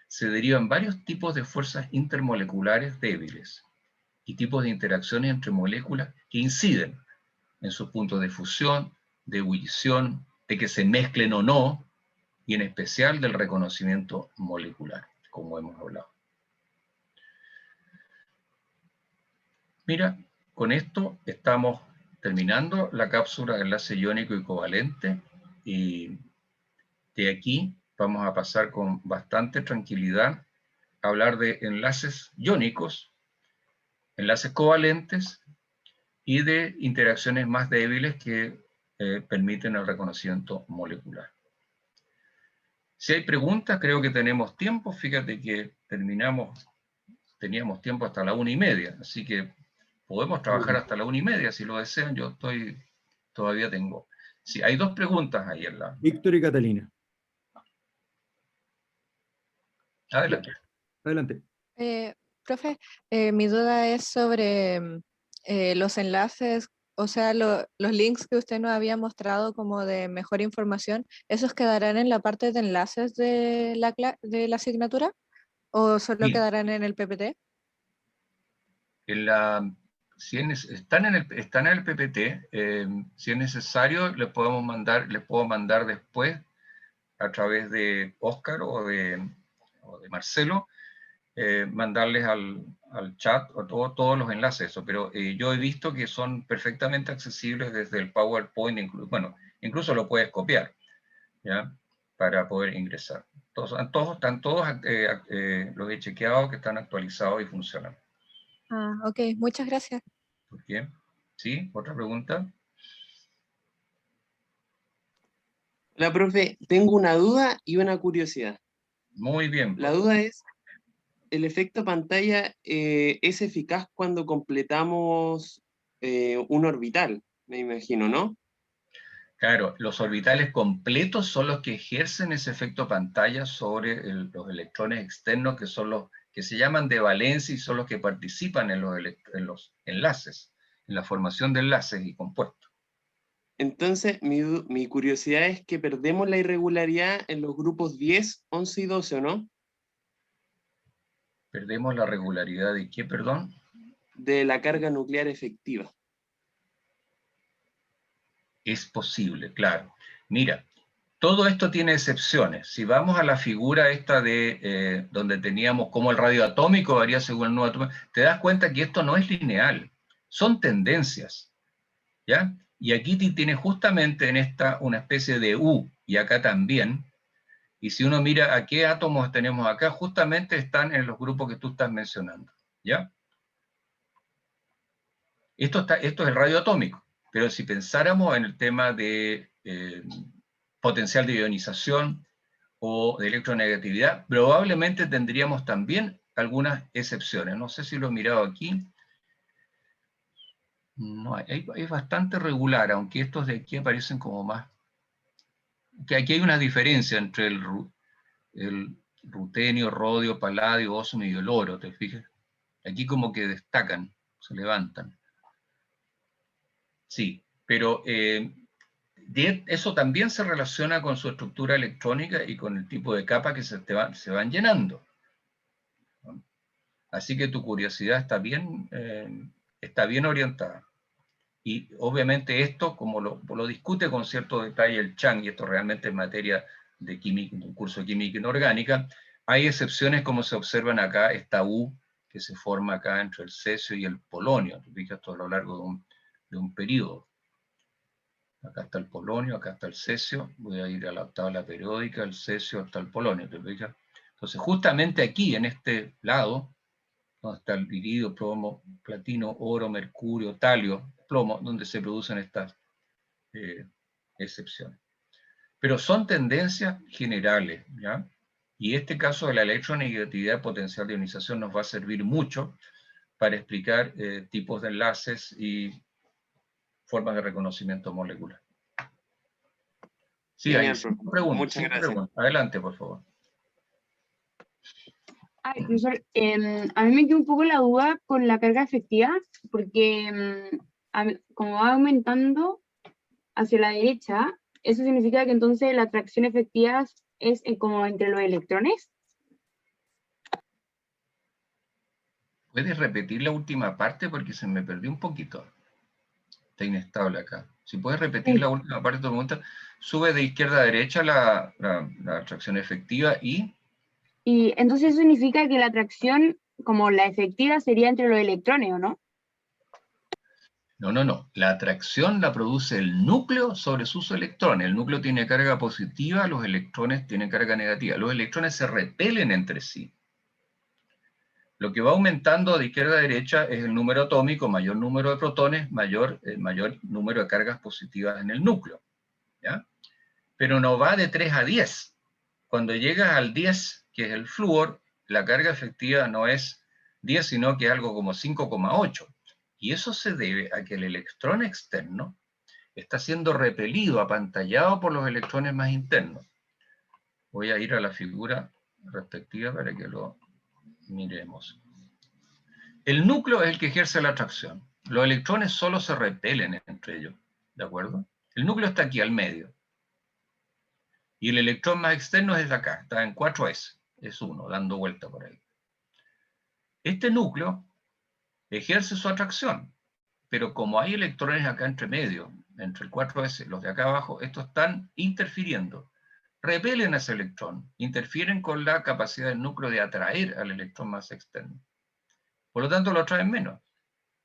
se derivan varios tipos de fuerzas intermoleculares débiles y tipos de interacciones entre moléculas que inciden en sus puntos de fusión, de ebullición, de que se mezclen o no, y en especial del reconocimiento molecular, como hemos hablado. Mira, con esto estamos terminando la cápsula de enlace iónico y covalente, y de aquí vamos a pasar con bastante tranquilidad a hablar de enlaces iónicos, enlaces covalentes y de interacciones más débiles que permiten el reconocimiento molecular. Si hay preguntas, creo que tenemos tiempo. Fíjate que teníamos tiempo hasta la 1:30, así que podemos trabajar hasta la 1:30 si lo desean. Yo todavía tengo. Sí, hay dos preguntas ahí en la... Víctor y Catalina. Adelante. Adelante. Profe, mi duda es sobre los enlaces, o sea, los links que usted nos había mostrado como de mejor información, ¿esos quedarán en la parte de enlaces de la asignatura o solo Sí. quedarán en el PPT? Están en el PPT, si es necesario les puedo mandar después a través de Óscar o de Marcelo, mandarles al chat o todos los enlaces, pero yo he visto que son perfectamente accesibles desde el PowerPoint, incluso lo puedes copiar, ¿ya? Para poder ingresar. Están todos los he chequeado que están actualizados y funcionan. Ah, ok, muchas gracias. ¿Por qué? ¿Sí? ¿Otra pregunta? Hola, profe, tengo una duda y una curiosidad. Muy bien. La duda es, ¿el efecto pantalla es eficaz cuando completamos un orbital? Me imagino, ¿no? Claro, los orbitales completos son los que ejercen ese efecto pantalla sobre los electrones externos, que son los que se llaman de valencia y son los que participan en los enlaces, en la formación de enlaces y compuestos. Entonces, mi curiosidad es que perdemos la irregularidad en los grupos 10, 11 y 12, ¿o no? ¿Perdemos la regularidad de qué, perdón? De la carga nuclear efectiva. Es posible, claro. Mira, todo esto tiene excepciones. Si vamos a la figura esta de donde teníamos como el radioatómico varía según el número atómico, te das cuenta que esto no es lineal, son tendencias, ¿ya? Y aquí tiene justamente en esta una especie de U, y acá también, y si uno mira a qué átomos tenemos acá, justamente están en los grupos que tú estás mencionando, ¿ya? Esto es el radioatómico. Pero si pensáramos en el tema de potencial de ionización o de electronegatividad, probablemente tendríamos también algunas excepciones. No sé si lo he mirado aquí. No, es bastante regular, aunque estos de aquí aparecen como más... Que aquí hay una diferencia entre el rutenio, rodio, paladio, osmio y el oro, ¿te fijas? Aquí como que destacan, se levantan. Sí, pero eso también se relaciona con su estructura electrónica y con el tipo de capa que se van llenando. Así que tu curiosidad está bien orientada. Y obviamente esto, como lo discute con cierto detalle el Chang, y esto realmente es materia de química, un curso de química inorgánica, hay excepciones como se observan acá, esta U, que se forma acá entre el cesio y el polonio. ¿Te fijas? Todo a lo largo de un periodo. Acá está el polonio, acá está el cesio. Voy a ir a la tabla periódica, el cesio hasta el polonio. ¿Te fijas? Entonces, justamente aquí, en este lado, donde está el iridio, plomo, platino, oro, mercurio, talio, plomo, donde se producen estas excepciones. Pero son tendencias generales, ¿ya? Y este caso de la electronegatividad potencial de ionización nos va a servir mucho para explicar tipos de enlaces y formas de reconocimiento molecular. Sí, Genial, hay cinco profesor. preguntas. Muchas Cinco gracias. preguntas. Adelante, por favor. Ay, profesor, a mí me quedó un poco la duda con la carga efectiva, porque como va aumentando hacia la derecha, ¿eso significa que entonces la atracción efectiva es como entre los electrones? ¿Puedes repetir la última parte? Porque se me perdió un poquito. Está inestable acá. Si puedes repetir Sí. la última parte de tu pregunta, sube de izquierda a derecha la atracción efectiva y... Y entonces eso significa que la atracción, como la efectiva, sería entre los electrones, ¿o no? No, no, no. La atracción la produce el núcleo sobre sus electrones. El núcleo tiene carga positiva, los electrones tienen carga negativa. Los electrones se repelen entre sí. Lo que va aumentando de izquierda a derecha es el número atómico, mayor número de protones, mayor número de cargas positivas en el núcleo, ¿ya? Pero no va de 3 a 10. Cuando llegas al 10, que es el flúor, la carga efectiva no es 10, sino que es algo como 5,8. Y eso se debe a que el electrón externo está siendo repelido, apantallado por los electrones más internos. Voy a ir a la figura respectiva para que lo miremos. El núcleo es el que ejerce la atracción. Los electrones solo se repelen entre ellos, ¿de acuerdo? El núcleo está aquí al medio. Y el electrón más externo es acá, está en 4s, es 1, dando vuelta por ahí. Este núcleo ejerce su atracción, pero como hay electrones acá entre medio, entre el 4s, los de acá abajo, estos están interfiriendo. Repelen a ese electrón, interfieren con la capacidad del núcleo de atraer al electrón más externo. Por lo tanto, lo atraen menos.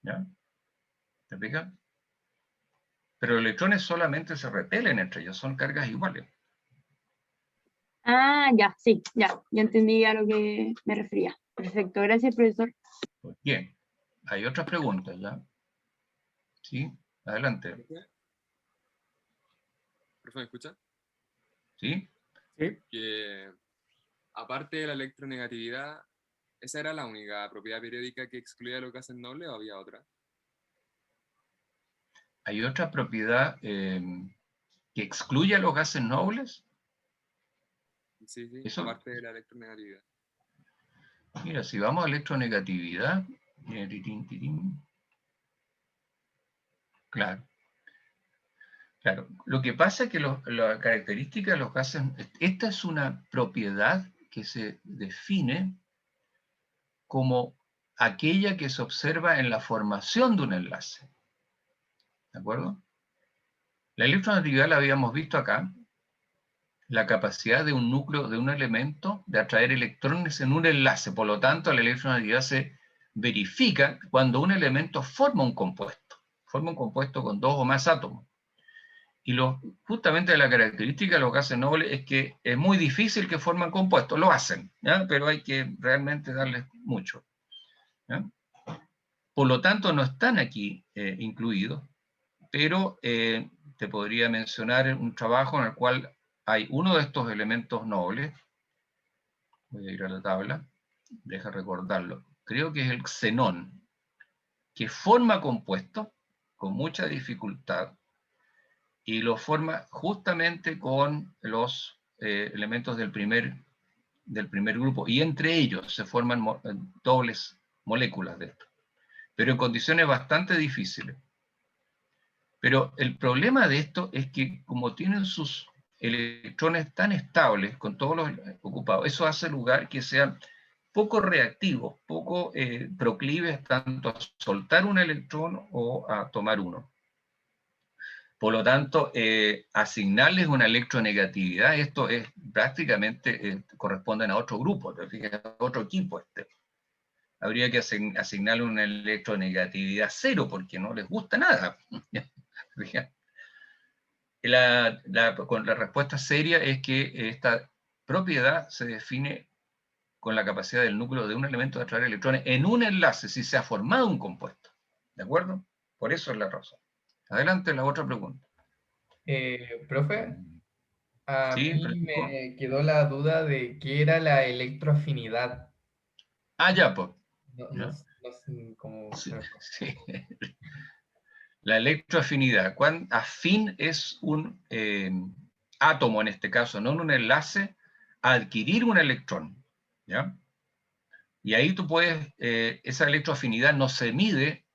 ¿Ya? ¿Te fijas? Pero los electrones solamente se repelen entre ellos, son cargas iguales. Ah, ya, sí, ya entendí a lo que me refería. Perfecto, gracias, profesor. Bien, hay otras preguntas, ¿ya? Sí, adelante. ¿Profe, me escucha? ¿Sí? Sí. Que aparte de la electronegatividad, ¿esa era la única propiedad periódica que excluía los gases nobles o había otra? ¿Hay otra propiedad que excluye a los gases nobles? Sí, sí, Eso, aparte de la electronegatividad. mira, si vamos a electronegatividad, claro. Claro, lo que pasa es que la característica de los gases, esta es una propiedad que se define como aquella que se observa en la formación de un enlace. ¿De acuerdo? La electronegatividad la habíamos visto acá, la capacidad de un núcleo, de un elemento, de atraer electrones en un enlace. Por lo tanto, la electronegatividad se verifica cuando un elemento forma un compuesto con dos o más átomos. Y justamente la característica de los gases nobles es que es muy difícil que formen compuestos, lo hacen, ¿ya? Pero hay que realmente darles mucho, ¿ya? Por lo tanto, no están aquí incluidos, pero te podría mencionar un trabajo en el cual hay uno de estos elementos nobles, voy a ir a la tabla, deja recordarlo, creo que es el xenón, que forma compuestos con mucha dificultad, y lo forma justamente con los elementos del primer grupo, y entre ellos se forman dobles moléculas de esto, pero en condiciones bastante difíciles. Pero el problema de esto es que como tienen sus electrones tan estables, con todos los ocupados, eso hace lugar que sean poco reactivos, poco proclives tanto a soltar un electrón o a tomar uno. Por lo tanto, asignarles una electronegatividad, esto es prácticamente, corresponden a otro grupo, a otro equipo. habría que asignarle una electronegatividad 0, porque no les gusta nada. La respuesta seria es que esta propiedad se define con la capacidad del núcleo de un elemento de atraer electrones en un enlace, si se ha formado un compuesto. ¿De acuerdo? Por eso es la razón. Adelante, la otra pregunta. Profe, a Sí, mí Francisco. me quedó la duda de qué era la electroafinidad. Ah, ya, pues. No sé cómo Sí, se me fue. sí. La electroafinidad. Afín es un átomo, en este caso, no un enlace, a adquirir un electrón. ¿Ya? Y ahí tú puedes, esa electroafinidad no se mide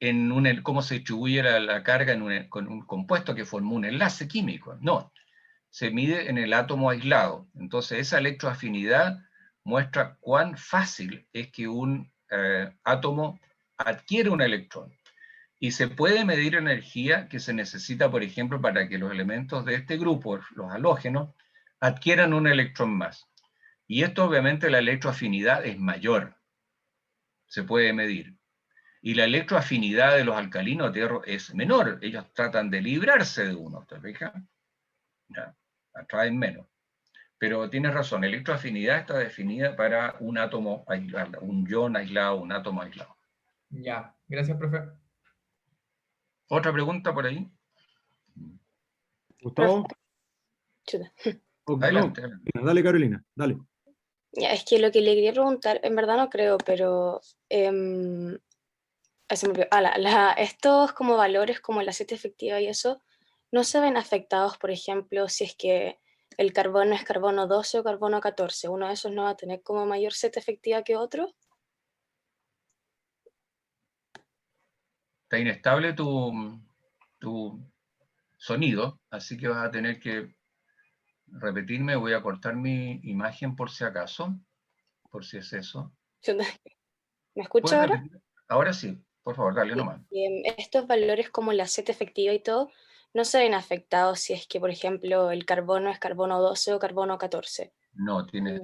en cómo se distribuye la carga con un compuesto que formó un enlace químico. No, se mide en el átomo aislado. Entonces, esa electroafinidad muestra cuán fácil es que un átomo adquiere un electrón. Y se puede medir energía que se necesita, por ejemplo, para que los elementos de este grupo, los halógenos, adquieran un electrón más. Y esto, obviamente, la electroafinidad es mayor. Se puede medir. Y la electroafinidad de los alcalinos de hierro es menor. Ellos tratan de librarse de uno, ¿te fijas? Ya, atraen menos. Pero tienes razón, electroafinidad está definida para un átomo aislado, un ion aislado, un átomo aislado. Ya, gracias, profe. ¿Otra pregunta por ahí? Gustavo. Chuta. Adelante. Dale, Carolina, dale. Ya, es que lo que le quería preguntar, en verdad no creo, pero se me olvidó. Estos como valores como la Z efectiva y eso, ¿no se ven afectados, por ejemplo, si es que el carbono es carbono 12 o carbono 14? ¿Uno de esos no va a tener como mayor Z efectiva que otro? Está inestable tu sonido, así que vas a tener que repetirme. Voy a cortar mi imagen por si acaso, por si es eso. ¿Me escucha ¿Puedes ahora? repetir? Ahora sí, por favor, dale nomás. Estos valores como la Z efectiva y todo, no se ven afectados si es que, por ejemplo, el carbono es carbono 12 o carbono 14. No, tienes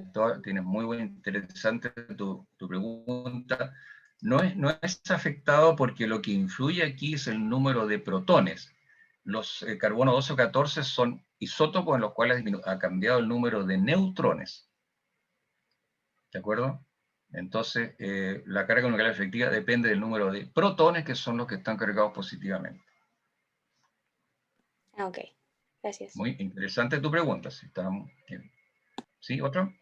muy buen, interesante tu pregunta. No es afectado porque lo que influye aquí es el número de protones. Los carbono 12 o 14 son isótopos en los cuales ha cambiado el número de neutrones. ¿De acuerdo? Entonces, la carga nuclear efectiva depende del número de protones, que son los que están cargados positivamente. Ah, ok. Gracias. Muy interesante tu pregunta. ¿Sí? ¿Otro?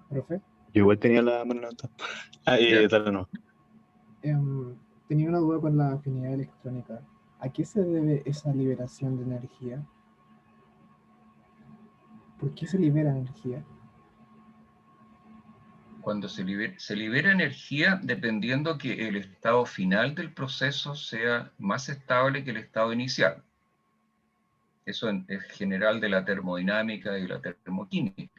Profe. Yo igual tenía la mano levantada. Dale, no. Tenía una duda con la afinidad electrónica. ¿A qué se debe esa liberación de energía? ¿Por qué se libera energía? Cuando se libera energía dependiendo que el estado final del proceso sea más estable que el estado inicial. Eso es general de la termodinámica y la termoquímica.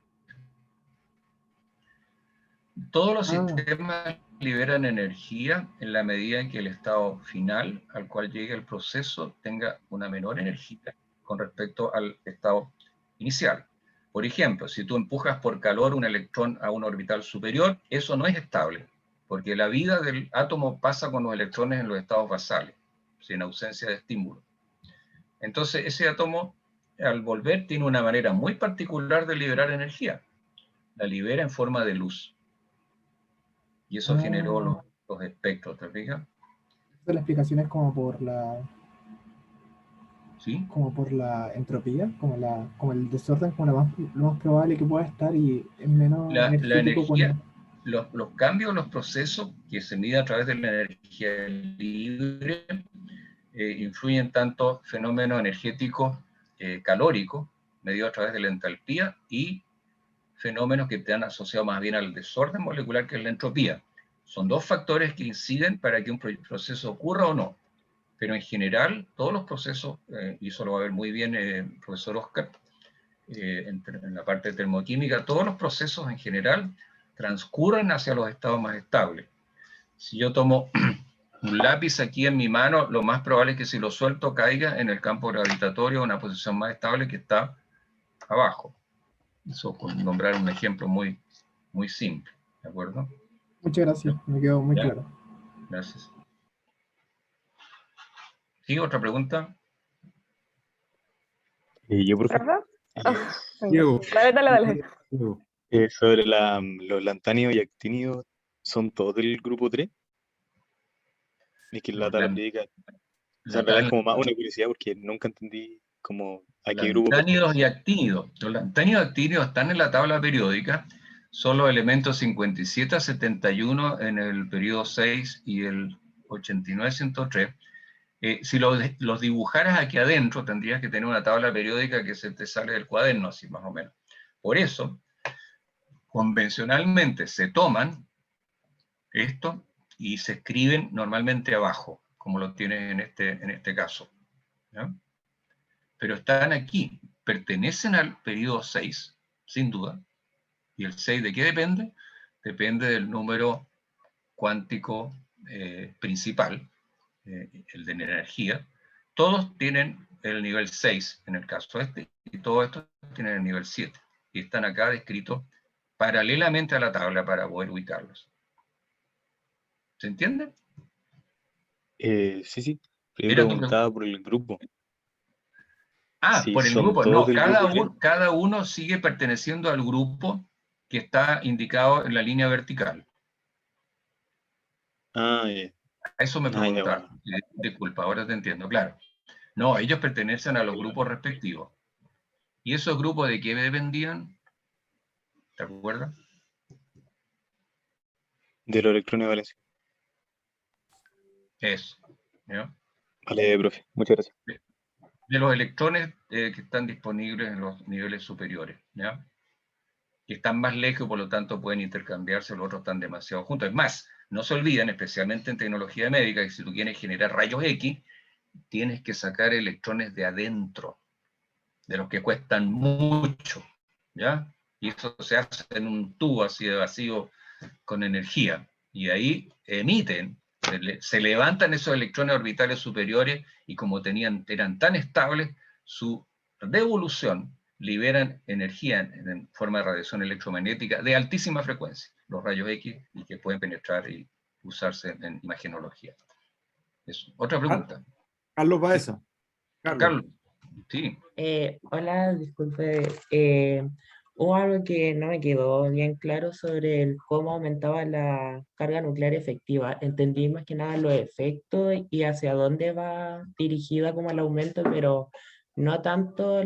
Todos los sistemas liberan energía en la medida en que el estado final al cual llegue el proceso tenga una menor energía con respecto al estado inicial. Por ejemplo, si tú empujas por calor un electrón a un orbital superior, eso no es estable, porque la vida del átomo pasa con los electrones en los estados basales, sin ausencia de estímulo. Entonces, ese átomo, al volver, tiene una manera muy particular de liberar energía. La libera en forma de luz. Y eso generó los espectros, ¿te fijas? La explicación es como por ¿Sí? como por la entropía, como el desorden, como lo más probable que pueda estar y es menos La energético energía, los cambios, los procesos que se miden a través de la energía libre influyen tanto fenómenos energéticos calóricos, medidos a través de la entalpía, y fenómenos que están asociados más bien al desorden molecular, que es la entropía. Son dos factores que inciden para que un proceso ocurra o no. Pero en general, todos los procesos, y eso lo va a ver muy bien el profesor Oscar, en la parte de termoquímica, todos los procesos en general transcurren hacia los estados más estables. Si yo tomo un lápiz aquí en mi mano, lo más probable es que si lo suelto caiga en el campo gravitatorio, una posición más estable que está abajo. Eso por nombrar un ejemplo muy, muy simple. ¿De acuerdo? Muchas gracias, me quedó muy ¿Ya? claro. Gracias. ¿Sí? ¿Otra pregunta? Yo, profe, ¿Rafa? Diego. Dale, dale, dale. Sobre los lantánidos y actínidos, ¿son todos del grupo 3? Es que en la tabla periódica, o sea, en realidad es como más una curiosidad porque nunca entendí como a qué grupo Lantánidos y pertenece. actínidos. Los lantánidos y actínidos están en la tabla periódica, son los elementos 57 a 71 en el periodo 6 y el 89-103. Si los dibujaras aquí adentro, tendrías que tener una tabla periódica que se te sale del cuaderno, así más o menos. Por eso, convencionalmente se toman esto y se escriben normalmente abajo, como lo tienes en este caso. ¿Ya? Pero están aquí, pertenecen al periodo 6, sin duda. ¿Y el 6 de qué depende? Depende del número cuántico principal, el de energía. Todos tienen el nivel 6 en el caso este, y todos estos tienen el nivel 7. Y están acá descritos paralelamente a la tabla para poder ubicarlos. ¿Se entiende? Sí. Pero yo Era tu preguntaba por el grupo. Ah, Sí, por el son grupo. todos No, del grupo 3. cada uno sigue perteneciendo al grupo que está indicado en la línea vertical. Ah, ya. A eso me Ya, preguntaba. bueno. Disculpa, ahora te entiendo, claro. No, ellos pertenecen a los grupos respectivos. ¿Y esos grupos de qué dependían? ¿Te acuerdas? De los electrones de valencia. Eso. ¿ya? Vale, profe. Muchas gracias. De los electrones que están disponibles en los niveles superiores. ¿ya? Que están más lejos y por lo tanto pueden intercambiarse, los otros están demasiado juntos. Es más, no se olviden, especialmente en tecnología médica, que si tú quieres generar rayos X, tienes que sacar electrones de adentro, de los que cuestan mucho, ¿ya? Y eso se hace en un tubo así de vacío con energía, y ahí emiten, se levantan esos electrones orbitales superiores, y como eran tan estables, su devolución liberan energía en forma de radiación electromagnética de altísima frecuencia, los rayos X, y que pueden penetrar y usarse en imagenología. Eso. Otra pregunta. Carlos Baeza. Carlos. Sí. Hola, disculpe. Hubo algo que no me quedó bien claro sobre cómo aumentaba la carga nuclear efectiva. Entendí más que nada los efectos y hacia dónde va dirigida como el aumento, pero no tanto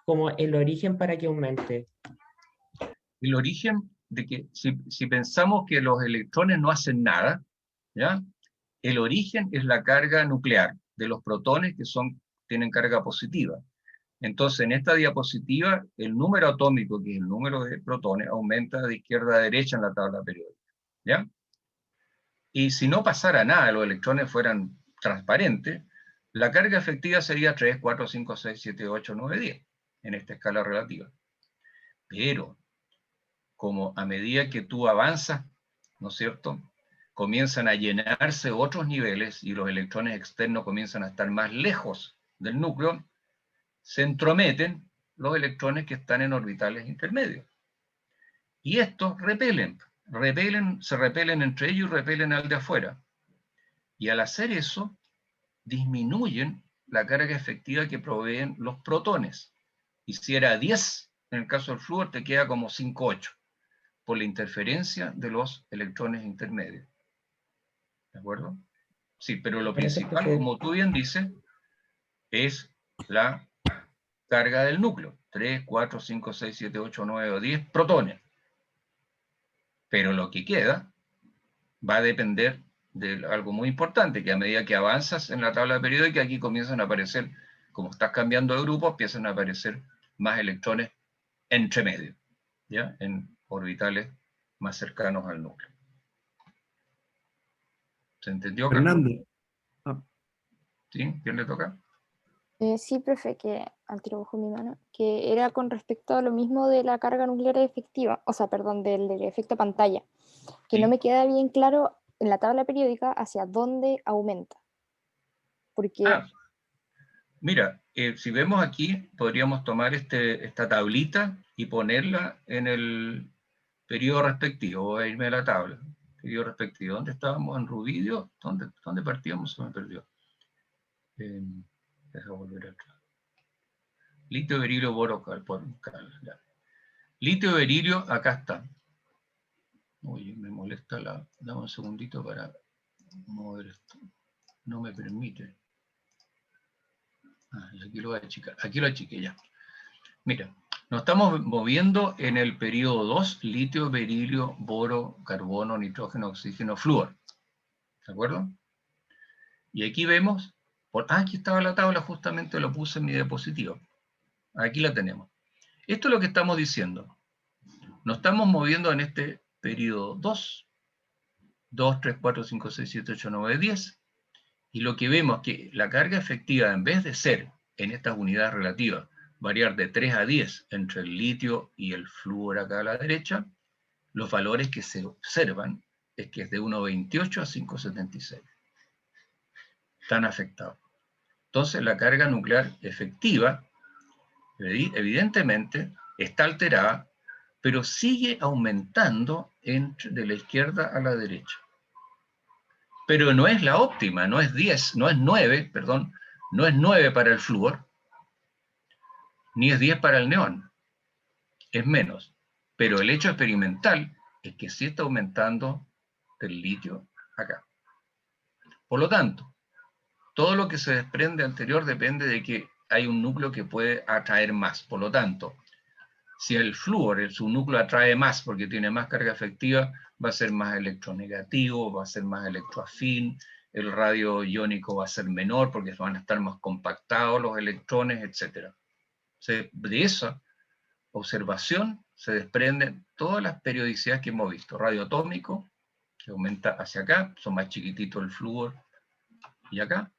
como el origen para que aumente. El origen de que, si pensamos que los electrones no hacen nada, ¿ya? El origen es la carga nuclear de los protones que tienen carga positiva. Entonces, en esta diapositiva, el número atómico, que es el número de protones, aumenta de izquierda a derecha en la tabla periódica. ¿Ya? Y si no pasara nada, los electrones fueran transparentes, la carga efectiva sería 3, 4, 5, 6, 7, 8, 9, 10, en esta escala relativa. Pero, como a medida que tú avanzas, ¿no es cierto?, comienzan a llenarse otros niveles y los electrones externos comienzan a estar más lejos del núcleo, se entrometen los electrones que están en orbitales intermedios. Y estos se repelen entre ellos y repelen al de afuera. Y al hacer eso, disminuyen la carga efectiva que proveen los protones. Y si era 10, en el caso del flúor, te queda como 5,8, por la interferencia de los electrones intermedios. ¿De acuerdo? Sí, pero lo principal, como tú bien dices, es la carga del núcleo. 3, 4, 5, 6, 7, 8, 9 o 10 protones. Pero lo que queda va a depender de algo muy importante, que a medida que avanzas en la tabla periódica, aquí comienzan a aparecer, como estás cambiando de grupo, empiezan a aparecer más electrones entre medio, ¿ya? En orbitales más cercanos al núcleo. ¿Se entendió, Carlos? ¿Sí? ¿Quién le toca? Sí, profe, que al tiro bajo mi mano, que era con respecto a lo mismo de la carga nuclear efectiva, o sea, perdón, del efecto pantalla, que no me queda bien claro en la tabla periódica hacia dónde aumenta. Porque... Mira, si vemos aquí, podríamos tomar esta tablita y ponerla en el Periodo respectivo, voy a irme a la tabla. Periodo respectivo. ¿Dónde estábamos? En rubidio. ¿Dónde partíamos? Se me perdió. Deja volver atrás. Litio, berilio, boro, cal. Litio, berilio, acá está. Oye, me molesta la... Dame un segundito para mover esto. No me permite. Y aquí lo voy a achicar. Aquí lo achiqué ya. Mira, nos estamos moviendo en el periodo 2, litio, berilio, boro, carbono, nitrógeno, oxígeno, flúor. ¿De acuerdo? Y aquí vemos... aquí estaba la tabla, justamente lo puse en mi diapositiva. Aquí la tenemos. Esto es lo que estamos diciendo. Nos estamos moviendo en este periodo 2, 2, 3, 4, 5, 6, 7, 8, 9, 10. Y lo que vemos es que la carga efectiva, en vez de ser, en estas unidades relativas, variar de 3 a 10 entre el litio y el flúor acá a la derecha, los valores que se observan es que es de 1,28 a 5,76. Están afectados. Entonces la carga nuclear efectiva, evidentemente, está alterada, pero sigue aumentando de la izquierda a la derecha. Pero no es la óptima, no es 10, no es 9, perdón, no es 9 para el flúor, ni es 10 para el neón, es menos. Pero el hecho experimental es que sí está aumentando del litio acá. Por lo tanto, todo lo que se desprende anterior depende de que hay un núcleo que puede atraer más. Por lo tanto, si el flúor, su núcleo atrae más porque tiene más carga efectiva, va a ser más electronegativo, va a ser más electroafín, el radio iónico va a ser menor porque van a estar más compactados los electrones, etc. De esa observación se desprenden todas las periodicidades que hemos visto. Radio atómico, que aumenta hacia acá, son más chiquititos el flúor, y acá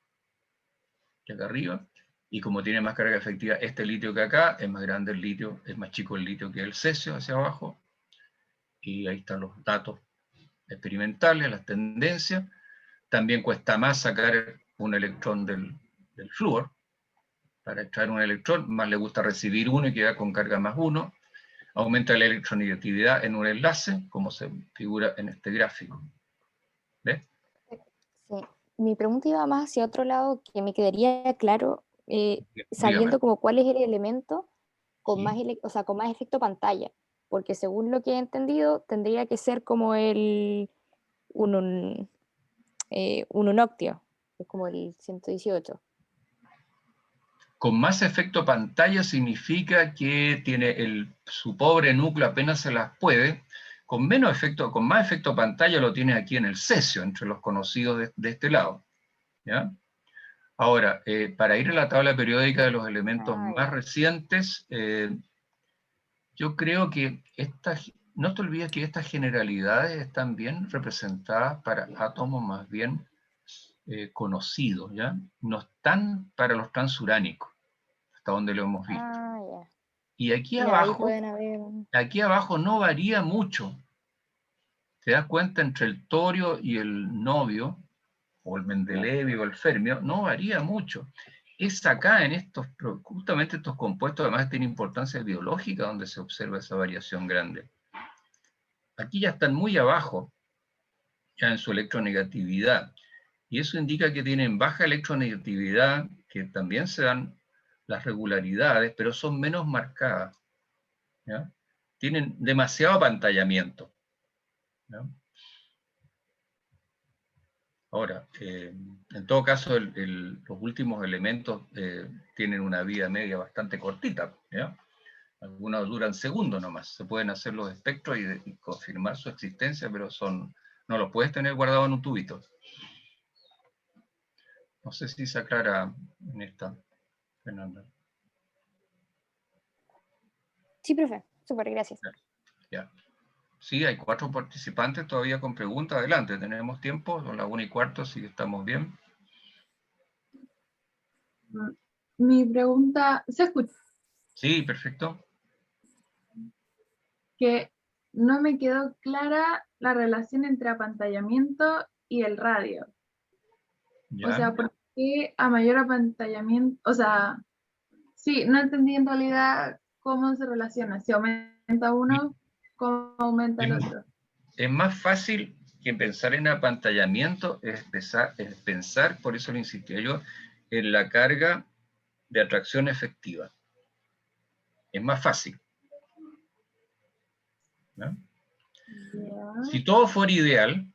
arriba. Y como tiene más carga efectiva este litio que acá, es más grande el litio, es más chico el litio que el cesio hacia abajo. Y ahí están los datos experimentales, las tendencias. También cuesta más sacar un electrón del flúor. Para extraer un electrón, más le gusta recibir uno y queda con carga más 1. Aumenta la electronegatividad en un enlace, como se figura en este gráfico. ¿Ves? Sí. Mi pregunta iba más hacia otro lado, que me quedaría claro, sabiendo como cuál es el elemento con más, con más efecto pantalla, porque según lo que he entendido, tendría que ser como un unoctio, que es como el 118. Con más efecto pantalla significa que tiene su pobre núcleo apenas se las puede. Con menos efecto, con más efecto pantalla lo tiene aquí en el cesio, entre los conocidos de este lado. ¿Ya? Ahora, para ir a la tabla periódica de los elementos más recientes, yo creo que no te olvides que estas generalidades están bien representadas para átomos más bien conocidos, ¿ya? No están para los transuránicos, hasta donde lo hemos visto. Y aquí abajo no varía mucho. ¿Te das cuenta? Entre el torio y el novio, o el mendelevio o el fermio, no varía mucho. Es acá en justamente estos compuestos, además tienen importancia biológica, donde se observa esa variación grande. Aquí ya están muy abajo, ya en su electronegatividad. Y eso indica que tienen baja electronegatividad, que también se dan las regularidades, pero son menos marcadas. ¿Ya? Tienen demasiado apantallamiento. ¿Ya? Ahora, en todo caso, los últimos elementos tienen una vida media bastante cortita, ¿ya? Algunos duran segundos nomás. Se pueden hacer los espectros y confirmar su existencia, pero no los puedes tener guardados en un tubito. No sé si se aclara en esta, Fernanda. Sí, profe. Súper, gracias. Ya. Sí, hay 4 participantes todavía con preguntas. Adelante, tenemos tiempo, son las 1:15, si estamos bien. Mi pregunta, ¿se escucha? Sí, perfecto. Que no me quedó clara la relación entre apantallamiento y el radio. ¿Ya? O sea, ¿por qué a mayor apantallamiento? O sea, sí, no entendí en realidad cómo se relaciona. Si aumenta uno, cómo aumenta el otro. Es más fácil que pensar en apantallamiento, es pensar, por eso lo insistía yo, en la carga de atracción efectiva. Es más fácil, ¿no? Si todo fuera ideal,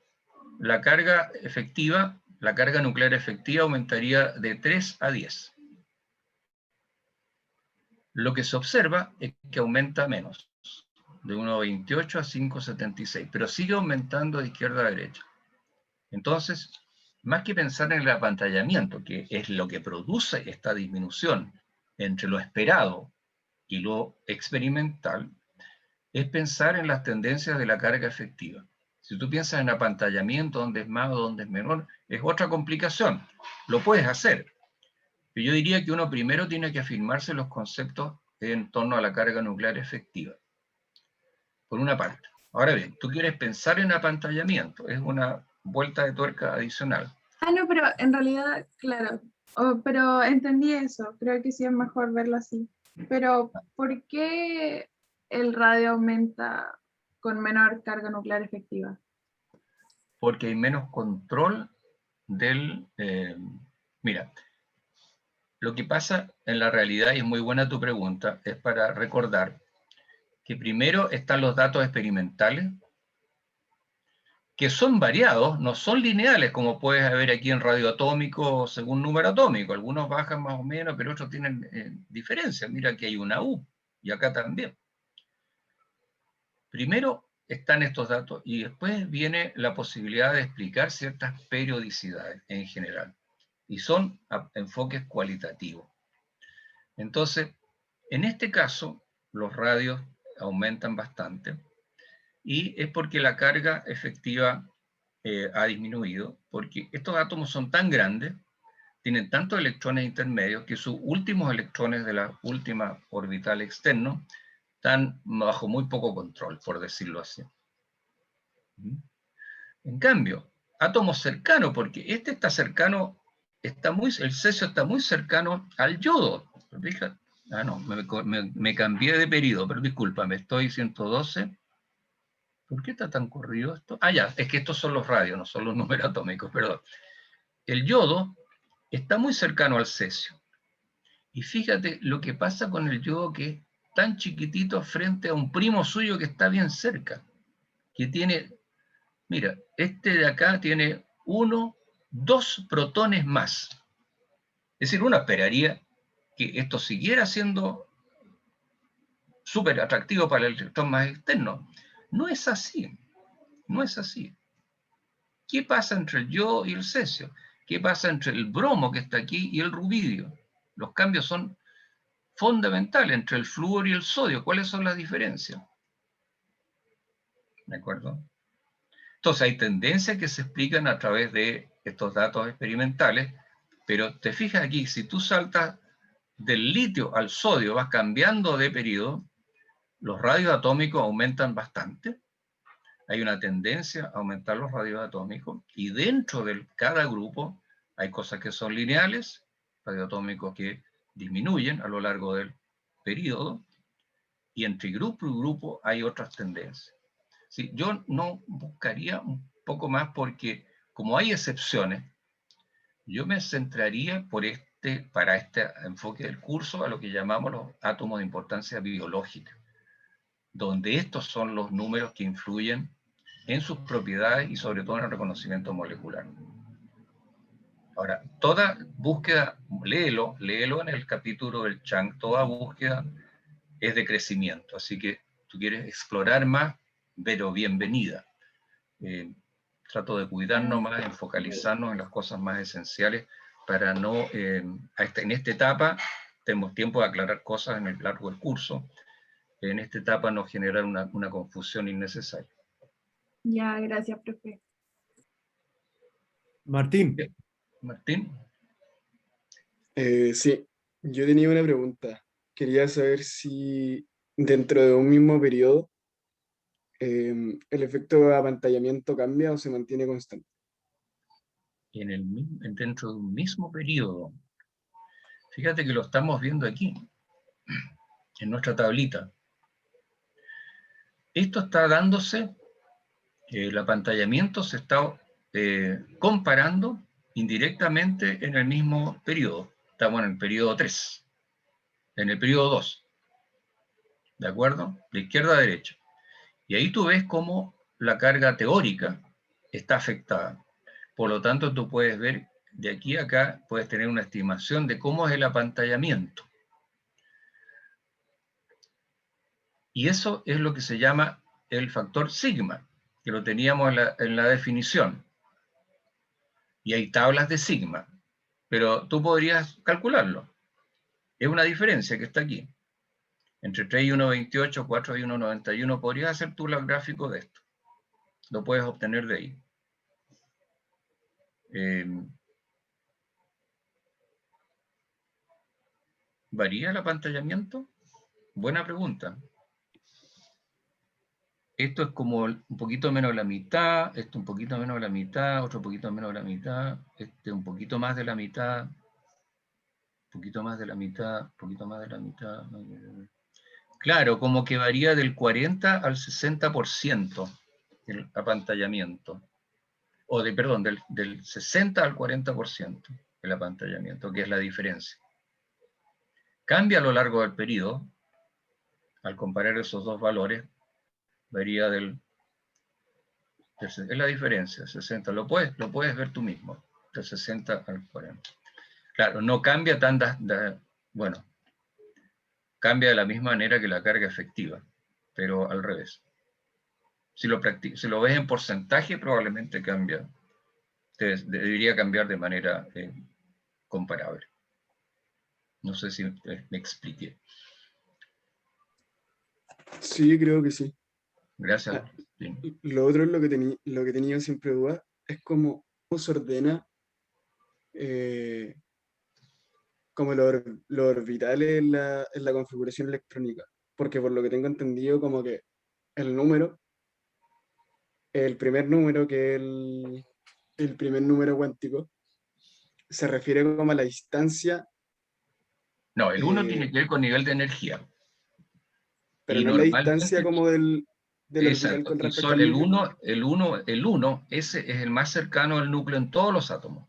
la carga efectiva, la carga nuclear efectiva aumentaría de 3 a 10. Lo que se observa es que aumenta menos, de 1,28 a 5,76, pero sigue aumentando de izquierda a derecha. Entonces, más que pensar en el apantallamiento, que es lo que produce esta disminución entre lo esperado y lo experimental, es pensar en las tendencias de la carga efectiva. Si tú piensas en apantallamiento, dónde es más o dónde es menor, es otra complicación. Lo puedes hacer. Pero yo diría que uno primero tiene que afirmarse los conceptos en torno a la carga nuclear efectiva. Por una parte. Ahora bien, tú quieres pensar en apantallamiento, es una vuelta de tuerca adicional. Ah, no, pero en realidad, claro, pero entendí eso, creo que sí es mejor verlo así. Pero, ¿por qué el radio aumenta con menor carga nuclear efectiva? Porque hay menos control del... mira, lo que pasa en la realidad, y es muy buena tu pregunta, es para recordar que primero están los datos experimentales, que son variados, no son lineales, como puedes ver aquí en radio atómico según número atómico. Algunos bajan más o menos, pero otros tienen diferencias. Mira, aquí hay una U, y acá también. Primero están estos datos, y después viene la posibilidad de explicar ciertas periodicidades en general. Y son enfoques cualitativos. Entonces, en este caso, los radios aumentan bastante, y es porque la carga efectiva ha disminuido, porque estos átomos son tan grandes, tienen tantos electrones intermedios, que sus últimos electrones de la última orbital externo están bajo muy poco control, por decirlo así. En cambio, átomos cercanos, porque este está cercano, el cesio está muy cercano al yodo. Fíjate. Ah, no, me cambié de periodo, pero discúlpame, estoy 112. ¿Por qué está tan corrido esto? Ah, ya, es que estos son los radios, no son los números atómicos, perdón. El yodo está muy cercano al cesio. Y fíjate lo que pasa con el yodo, que es tan chiquitito frente a un primo suyo que está bien cerca, que tiene, mira, este de acá tiene 2 protones más. Es decir, uno esperaría que esto siguiera siendo súper atractivo para el electrón más externo. No es así, no es así. ¿Qué pasa entre el yodo y el cesio? ¿Qué pasa entre el bromo que está aquí y el rubidio? Los cambios son fundamentales entre el flúor y el sodio. ¿Cuáles son las diferencias? ¿De acuerdo? Entonces hay tendencias que se explican a través de estos datos experimentales, pero te fijas aquí, si tú saltas del litio al sodio, vas cambiando de periodo, los radios atómicos aumentan bastante. Hay una tendencia a aumentar los radios atómicos, y dentro de cada grupo hay cosas que son lineales, radioatómicos que disminuyen a lo largo del periodo, y entre grupo y grupo hay otras tendencias. ¿Sí? Yo no buscaría un poco más, porque como hay excepciones, yo me centraría para este enfoque del curso a lo que llamamos los átomos de importancia biológica, donde estos son los números que influyen en sus propiedades y sobre todo en el reconocimiento molecular. Ahora, toda búsqueda, léelo en el capítulo del Chang, toda búsqueda es de crecimiento, así que tú quieres explorar más, pero bienvenida. Trato de cuidarnos más, en focalizarnos en las cosas más esenciales, para no, en esta etapa, tenemos tiempo de aclarar cosas en el largo del curso, en esta etapa no generar una confusión innecesaria. Ya, gracias, profe. Martín. Martín. Sí, yo tenía una pregunta. Quería saber si dentro de un mismo periodo el efecto de apantallamiento cambia o se mantiene constante. Dentro de un mismo periodo. Fíjate que lo estamos viendo aquí, en nuestra tablita. Esto está dándose, el apantallamiento se está comparando indirectamente en el mismo periodo. Estamos en el periodo 3, en el periodo 2. ¿De acuerdo? De izquierda a derecha. Y ahí tú ves cómo la carga teórica está afectada. Por lo tanto, tú puedes ver de aquí a acá, puedes tener una estimación de cómo es el apantallamiento. Y eso es lo que se llama el factor sigma, que lo teníamos en la definición. Y hay tablas de sigma, pero tú podrías calcularlo. Es una diferencia que está aquí. Entre 3 y 1,28, 4 y 1,91, podrías hacer tú el gráfico de esto. Lo puedes obtener de ahí. ¿Varía el apantallamiento? Buena pregunta. Esto es como un poquito menos de la mitad, esto un poquito menos de la mitad, otro poquito menos de la mitad, este un poquito más de la mitad, un poquito más de la mitad, un poquito más de la mitad. Claro, como que varía del 40 al 60% el apantallamiento. O perdón, del 60 al 40% el apantallamiento, que es la diferencia. Cambia a lo largo del periodo, al comparar esos dos valores, varía es la diferencia, 60, lo puedes ver tú mismo, del 60 al 40. Claro, no cambia bueno, cambia de la misma manera que la carga efectiva, pero al revés. Si lo ves en porcentaje, probablemente cambia. Debería cambiar de manera comparable. No sé si me expliqué. Sí, creo que sí. Gracias. Lo otro es lo que tenía siempre duda, es cómo se ordena como los orbitales en la configuración electrónica. Porque por lo que tengo entendido, como que el primer número, que es el primer número cuántico, se refiere como a la distancia. No, el 1 tiene que ver con nivel de energía. Pero no es la distancia como del orbital con respecto al núcleo. El 1, ese es el más cercano al núcleo en todos los átomos.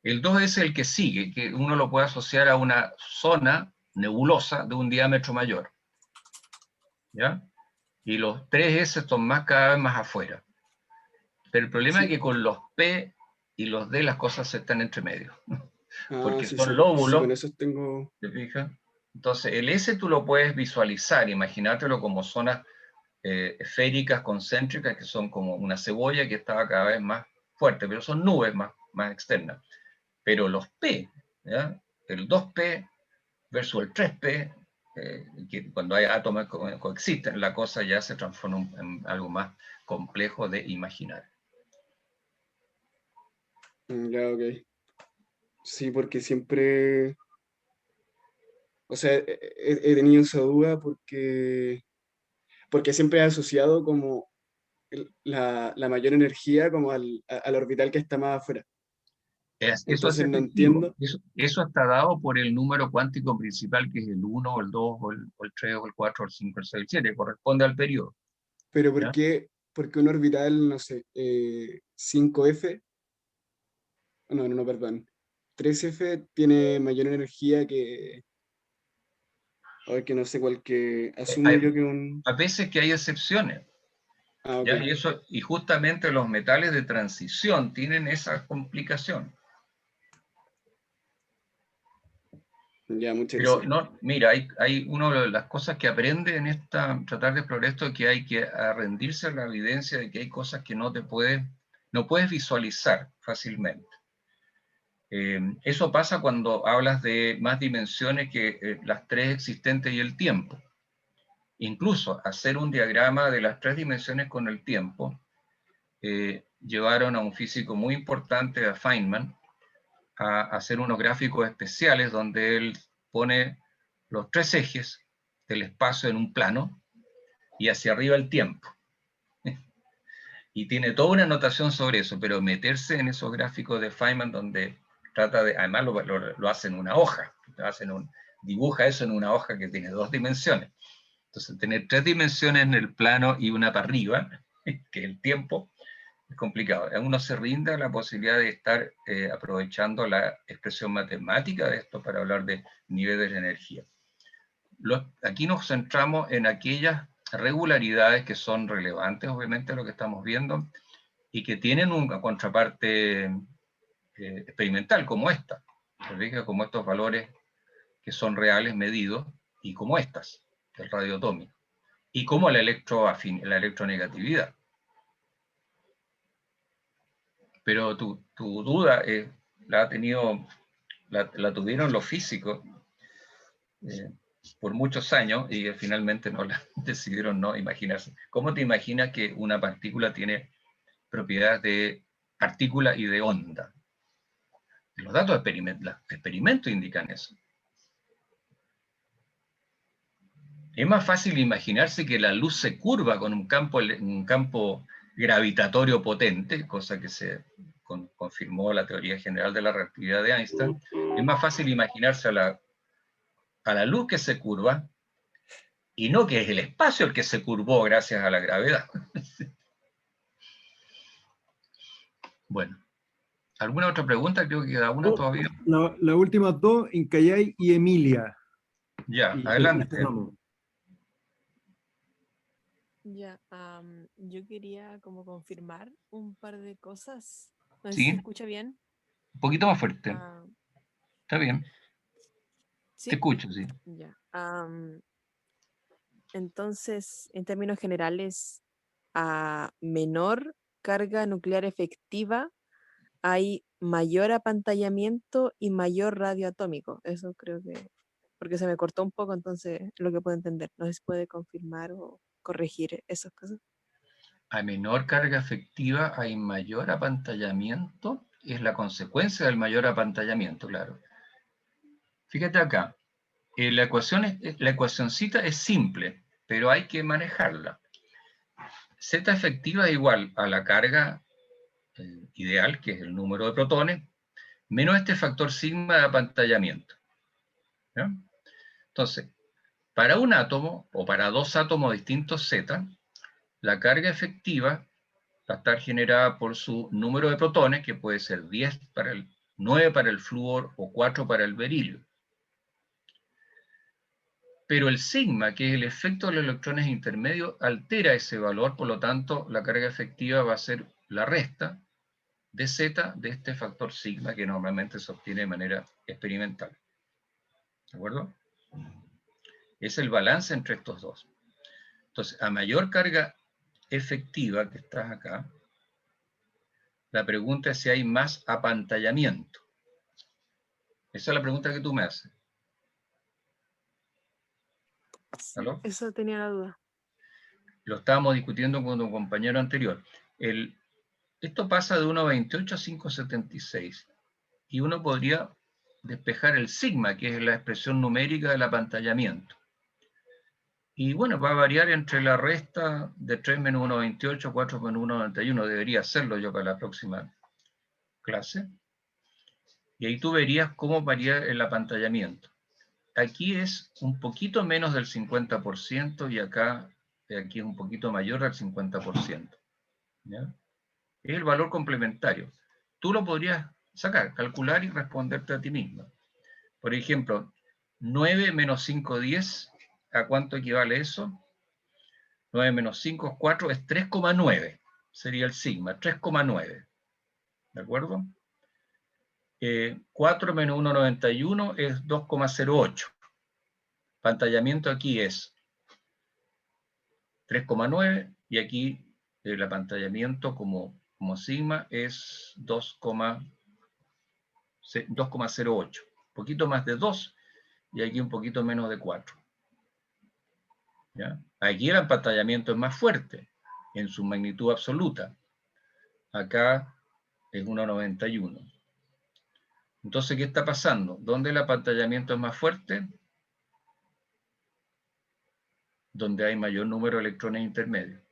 El 2 es el que sigue, que uno lo puede asociar a una zona nebulosa de un diámetro mayor. ¿Ya? Y los 3S son cada vez más afuera. Pero el problema es que con los P y los D las cosas están entre medio. Porque son lóbulos. Sí, con eso tengo... ¿Te fijas? Entonces, el S tú lo puedes visualizar, imagínatelo como zonas esféricas, concéntricas, que son como una cebolla que estaba cada vez más fuerte, pero son nubes más externas. Pero los P, ¿ya? El 2P versus el 3P, que cuando hay átomos que coexisten, la cosa ya se transforma en algo más complejo de imaginar. Ya, ok. Sí, porque siempre... O sea, he tenido esa duda porque siempre he asociado como la mayor energía como al orbital que está más afuera. Entonces no entiendo. Eso está dado por el número cuántico principal, que es el 1, o el 2, o el 3, o el 4, o el 5, el 6, el 7, corresponde al periodo. Pero ¿por qué un orbital, no sé, 5F, no, perdón, 3F tiene mayor energía que... A ver, que no sé cuál que... Asumo yo que un... A veces que hay excepciones. ¿Ya? Y justamente los metales de transición tienen esa complicación. Ya, muchas Pero gracias. no, mira, hay una de las cosas que aprende en tratar de explorar esto, que hay que rendirse a la evidencia de que hay cosas que no puedes visualizar fácilmente. Eso pasa cuando hablas de más dimensiones que las 3 existentes y el tiempo. Incluso hacer un diagrama de las 3 dimensiones con el tiempo, llevaron a un físico muy importante, a Feynman, a hacer unos gráficos especiales donde él pone los 3 ejes del espacio en un plano y hacia arriba el tiempo. Y tiene toda una notación sobre eso, pero meterse en esos gráficos de Feynman donde trata de, además lo hace en una hoja, dibuja eso en una hoja que tiene 2 dimensiones. Entonces, tener 3 dimensiones en el plano y una para arriba, que el tiempo, es complicado. Uno se rinde a la posibilidad de estar aprovechando la expresión matemática de esto para hablar de niveles de energía. Aquí nos centramos en aquellas regularidades que son relevantes, obviamente, a lo que estamos viendo, y que tienen una contraparte experimental, como esta. Como estos valores que son reales medidos, y como estas, el radio atómico, y como la electronegatividad. Pero tu duda la tuvieron los físicos por muchos años y finalmente decidieron no imaginarse. ¿Cómo te imaginas que una partícula tiene propiedades de partícula y de onda? Los datos de experimentos indican eso. Es más fácil imaginarse que la luz se curva con un campo gravitatorio potente, cosa que se confirmó la teoría general de la relatividad de Einstein. Es más fácil imaginarse a la luz que se curva, y no que es el espacio el que se curvó gracias a la gravedad. Bueno, ¿alguna otra pregunta? Creo que queda una todavía. Las últimas dos, Incayay y Emilia. Ya, Y adelante. cerramos. Ya, yo quería como confirmar un par de cosas. No sé Sí. si se escucha bien. Un poquito más fuerte. Ah, Está bien. ¿sí? Te escucho, sí. Ya. Entonces, en términos generales, a menor carga nuclear efectiva hay mayor apantallamiento y mayor radio atómico. Eso creo que, porque se me cortó un poco, entonces lo que puedo entender. No sé si puede confirmar o corregir esas cosas. A menor carga efectiva hay mayor apantallamiento, es la consecuencia del mayor apantallamiento, claro. Fíjate acá, la ecuacioncita es simple, pero hay que manejarla. Z efectiva es igual a la carga ideal, que es el número de protones, menos este factor sigma de apantallamiento. ¿Ya? Entonces, para un átomo, o para dos átomos distintos Z, la carga efectiva va a estar generada por su número de protones, que puede ser 9 para el flúor o 4 para el berilio. Pero el sigma, que es el efecto de los electrones intermedios, altera ese valor, por lo tanto, la carga efectiva va a ser la resta de Z de este factor sigma, que normalmente se obtiene de manera experimental. ¿De acuerdo? Es el balance entre estos dos. Entonces, a mayor carga efectiva, que estás acá, la pregunta es si hay más apantallamiento. Esa es la pregunta que tú me haces. ¿Aló? Eso tenía la duda. Lo estábamos discutiendo con un compañero anterior. Esto pasa de 1,28 a 5,76. Y uno podría despejar el sigma, que es la expresión numérica del apantallamiento. Y bueno, va a variar entre la resta de 3 menos 1,28, 4 menos 1,91. Debería hacerlo yo para la próxima clase. Y ahí tú verías cómo varía el apantallamiento. Aquí es un poquito menos del 50% y aquí es un poquito mayor al 50%. ¿Ya? Es el valor complementario. Tú lo podrías sacar, calcular y responderte a ti mismo. Por ejemplo, 9 menos 5, 10. ¿A cuánto equivale eso? 9 menos 5 es 4, es 3,9. Sería el sigma, 3,9. ¿De acuerdo? 4 menos 1,91 es 2,08. Apantallamiento aquí es 3,9 y aquí el apantallamiento como sigma es 2,08. Un poquito más de 2 y aquí un poquito menos de 4. ¿Ya? Aquí el apantallamiento es más fuerte en su magnitud absoluta. Acá es 1,91. Entonces, ¿qué está pasando? ¿Dónde el apantallamiento es más fuerte? Donde hay mayor número de electrones intermedios.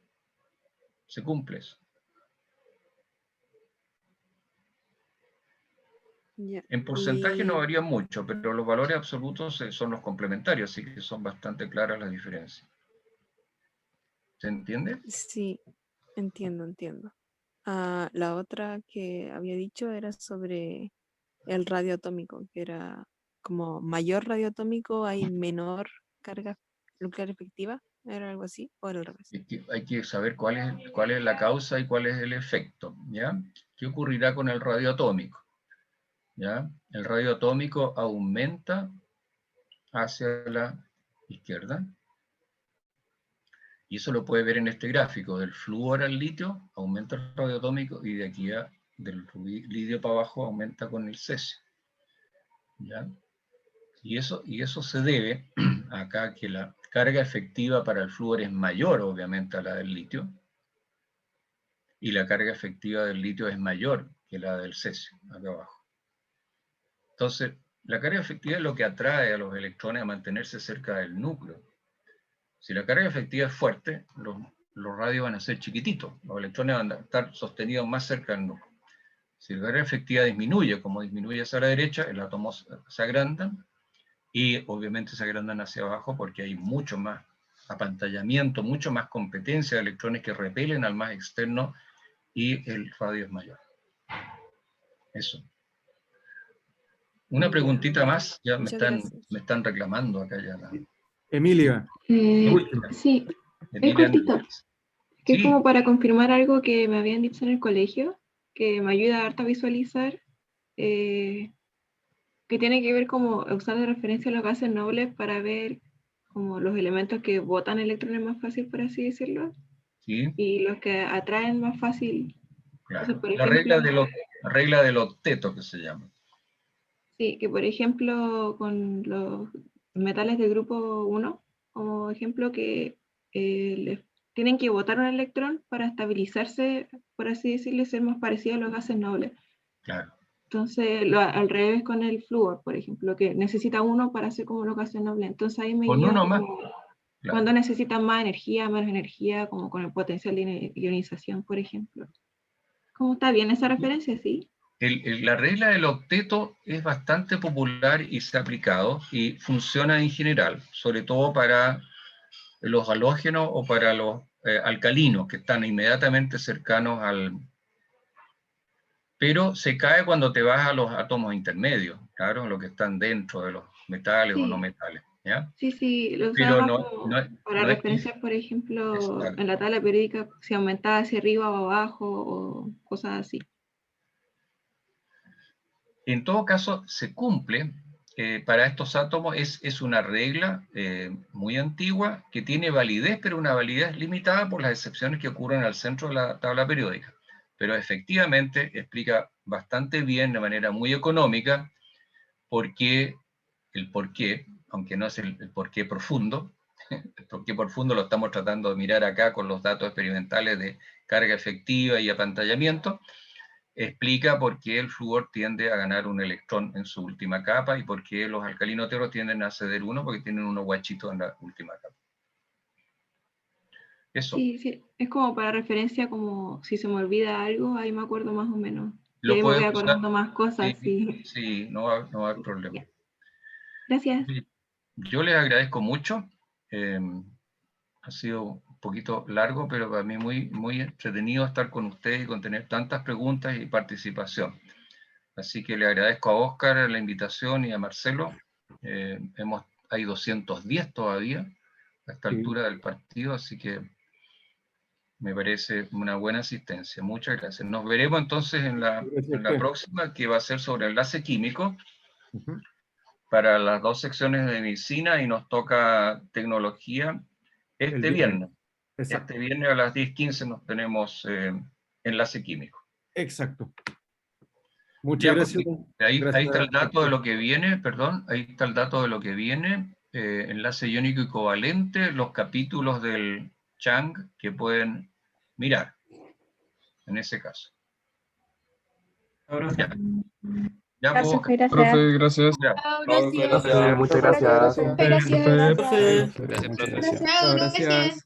Se cumple eso. Yeah. En porcentaje no varía mucho, pero los valores absolutos son los complementarios, así que son bastante claras las diferencias. ¿Se entiende? Sí, entiendo. La otra que había dicho era sobre el radio atómico, que era como mayor radio atómico hay menor carga nuclear efectiva, ¿era algo así? ¿O era al revés? Hay que saber cuál es la causa y cuál es el efecto, ¿ya? ¿Qué ocurrirá con el radio atómico? ¿Ya? El radio atómico aumenta hacia la izquierda, y eso lo puede ver en este gráfico, del flúor al litio aumenta el radio atómico, y de aquí del litio para abajo aumenta con el cesio, ¿ya? Y eso se debe acá que la carga efectiva para el flúor es mayor, obviamente, a la del litio, y la carga efectiva del litio es mayor que la del cesio, acá abajo. Entonces, la carga efectiva es lo que atrae a los electrones a mantenerse cerca del núcleo. Si la carga efectiva es fuerte, los radios van a ser chiquititos, los electrones van a estar sostenidos más cerca del núcleo. Si la carga efectiva disminuye, como disminuye hacia la derecha, el átomo se agrandan, y obviamente se agrandan hacia abajo porque hay mucho más apantallamiento, mucho más competencia de electrones que repelen al más externo, y el radio es mayor. Eso. Una preguntita más, ya me están reclamando acá ya. Emilia. Sí, es cortito. Que es como para confirmar algo que me habían dicho en el colegio, que me ayuda harto a visualizar, que tiene que ver como usar de referencia los gases nobles para ver como los elementos que botan electrones más fácil, por así decirlo, ¿sí? Y los que atraen más fácil. Claro. Entonces, por la regla del octeto, que se llama. Sí, que por ejemplo con los metales del grupo 1, como ejemplo, que tienen que botar un electrón para estabilizarse, por así decirlo, y ser más parecido a los gases nobles. Claro. Entonces, al revés con el flúor, por ejemplo, que necesita uno para hacer como los gases nobles. Entonces ahí me con guía uno como más. Claro. Cuando necesitan más energía, menos energía, como con el potencial de ionización, por ejemplo. ¿Cómo está bien esa referencia? Sí. La regla del octeto es bastante popular y se ha aplicado y funciona en general, sobre todo para los halógenos o para los alcalinos que están inmediatamente cercanos al... Pero se cae cuando te vas a los átomos intermedios, claro, los que están dentro de los metales o no metales, ¿ya? Sí, lo Pero usaba para referenciar, por ejemplo, en la tabla periódica, si aumentaba hacia arriba o abajo o cosas así. En todo caso, se cumple, para estos átomos es una regla muy antigua que tiene validez, pero una validez limitada por las excepciones que ocurren al centro de la tabla periódica. Pero efectivamente explica bastante bien, de manera muy económica, el porqué, aunque no es el porqué profundo. El porqué profundo lo estamos tratando de mirar acá con los datos experimentales de carga efectiva y apantallamiento. Explica por qué el flúor tiende a ganar un electrón en su última capa y por qué los alcalinoteros tienden a ceder uno, porque tienen uno guachito en la última capa. Eso. Sí, es como para referencia, como si se me olvida algo, ahí me acuerdo más o menos. Y Lo ahí me voy puedes acordando usar. más cosas. Sí, no va a haber problema. Gracias. Yo les agradezco mucho. Ha sido un poquito largo, pero para mí muy entretenido estar con ustedes y con tener tantas preguntas y participación. Así que le agradezco a Óscar la invitación y a Marcelo. Hay 210 todavía a esta altura del partido, así que me parece una buena asistencia. Muchas gracias. Nos veremos entonces en la próxima, que va a ser sobre enlace químico, para las 2 secciones de medicina, y nos toca tecnología este viernes. Exacto. Este viernes a las 10:15 nos tenemos enlace químico. Exacto. Muchas gracias. Ahí está el dato de lo que viene, perdón, ahí está el dato de lo que viene, enlace iónico y covalente, los capítulos del Chang que pueden mirar, en ese caso. Ya, Profe, gracias. Profe, gracias. Muchas gracias. Gracias. Gracias. Gracias. Gracias.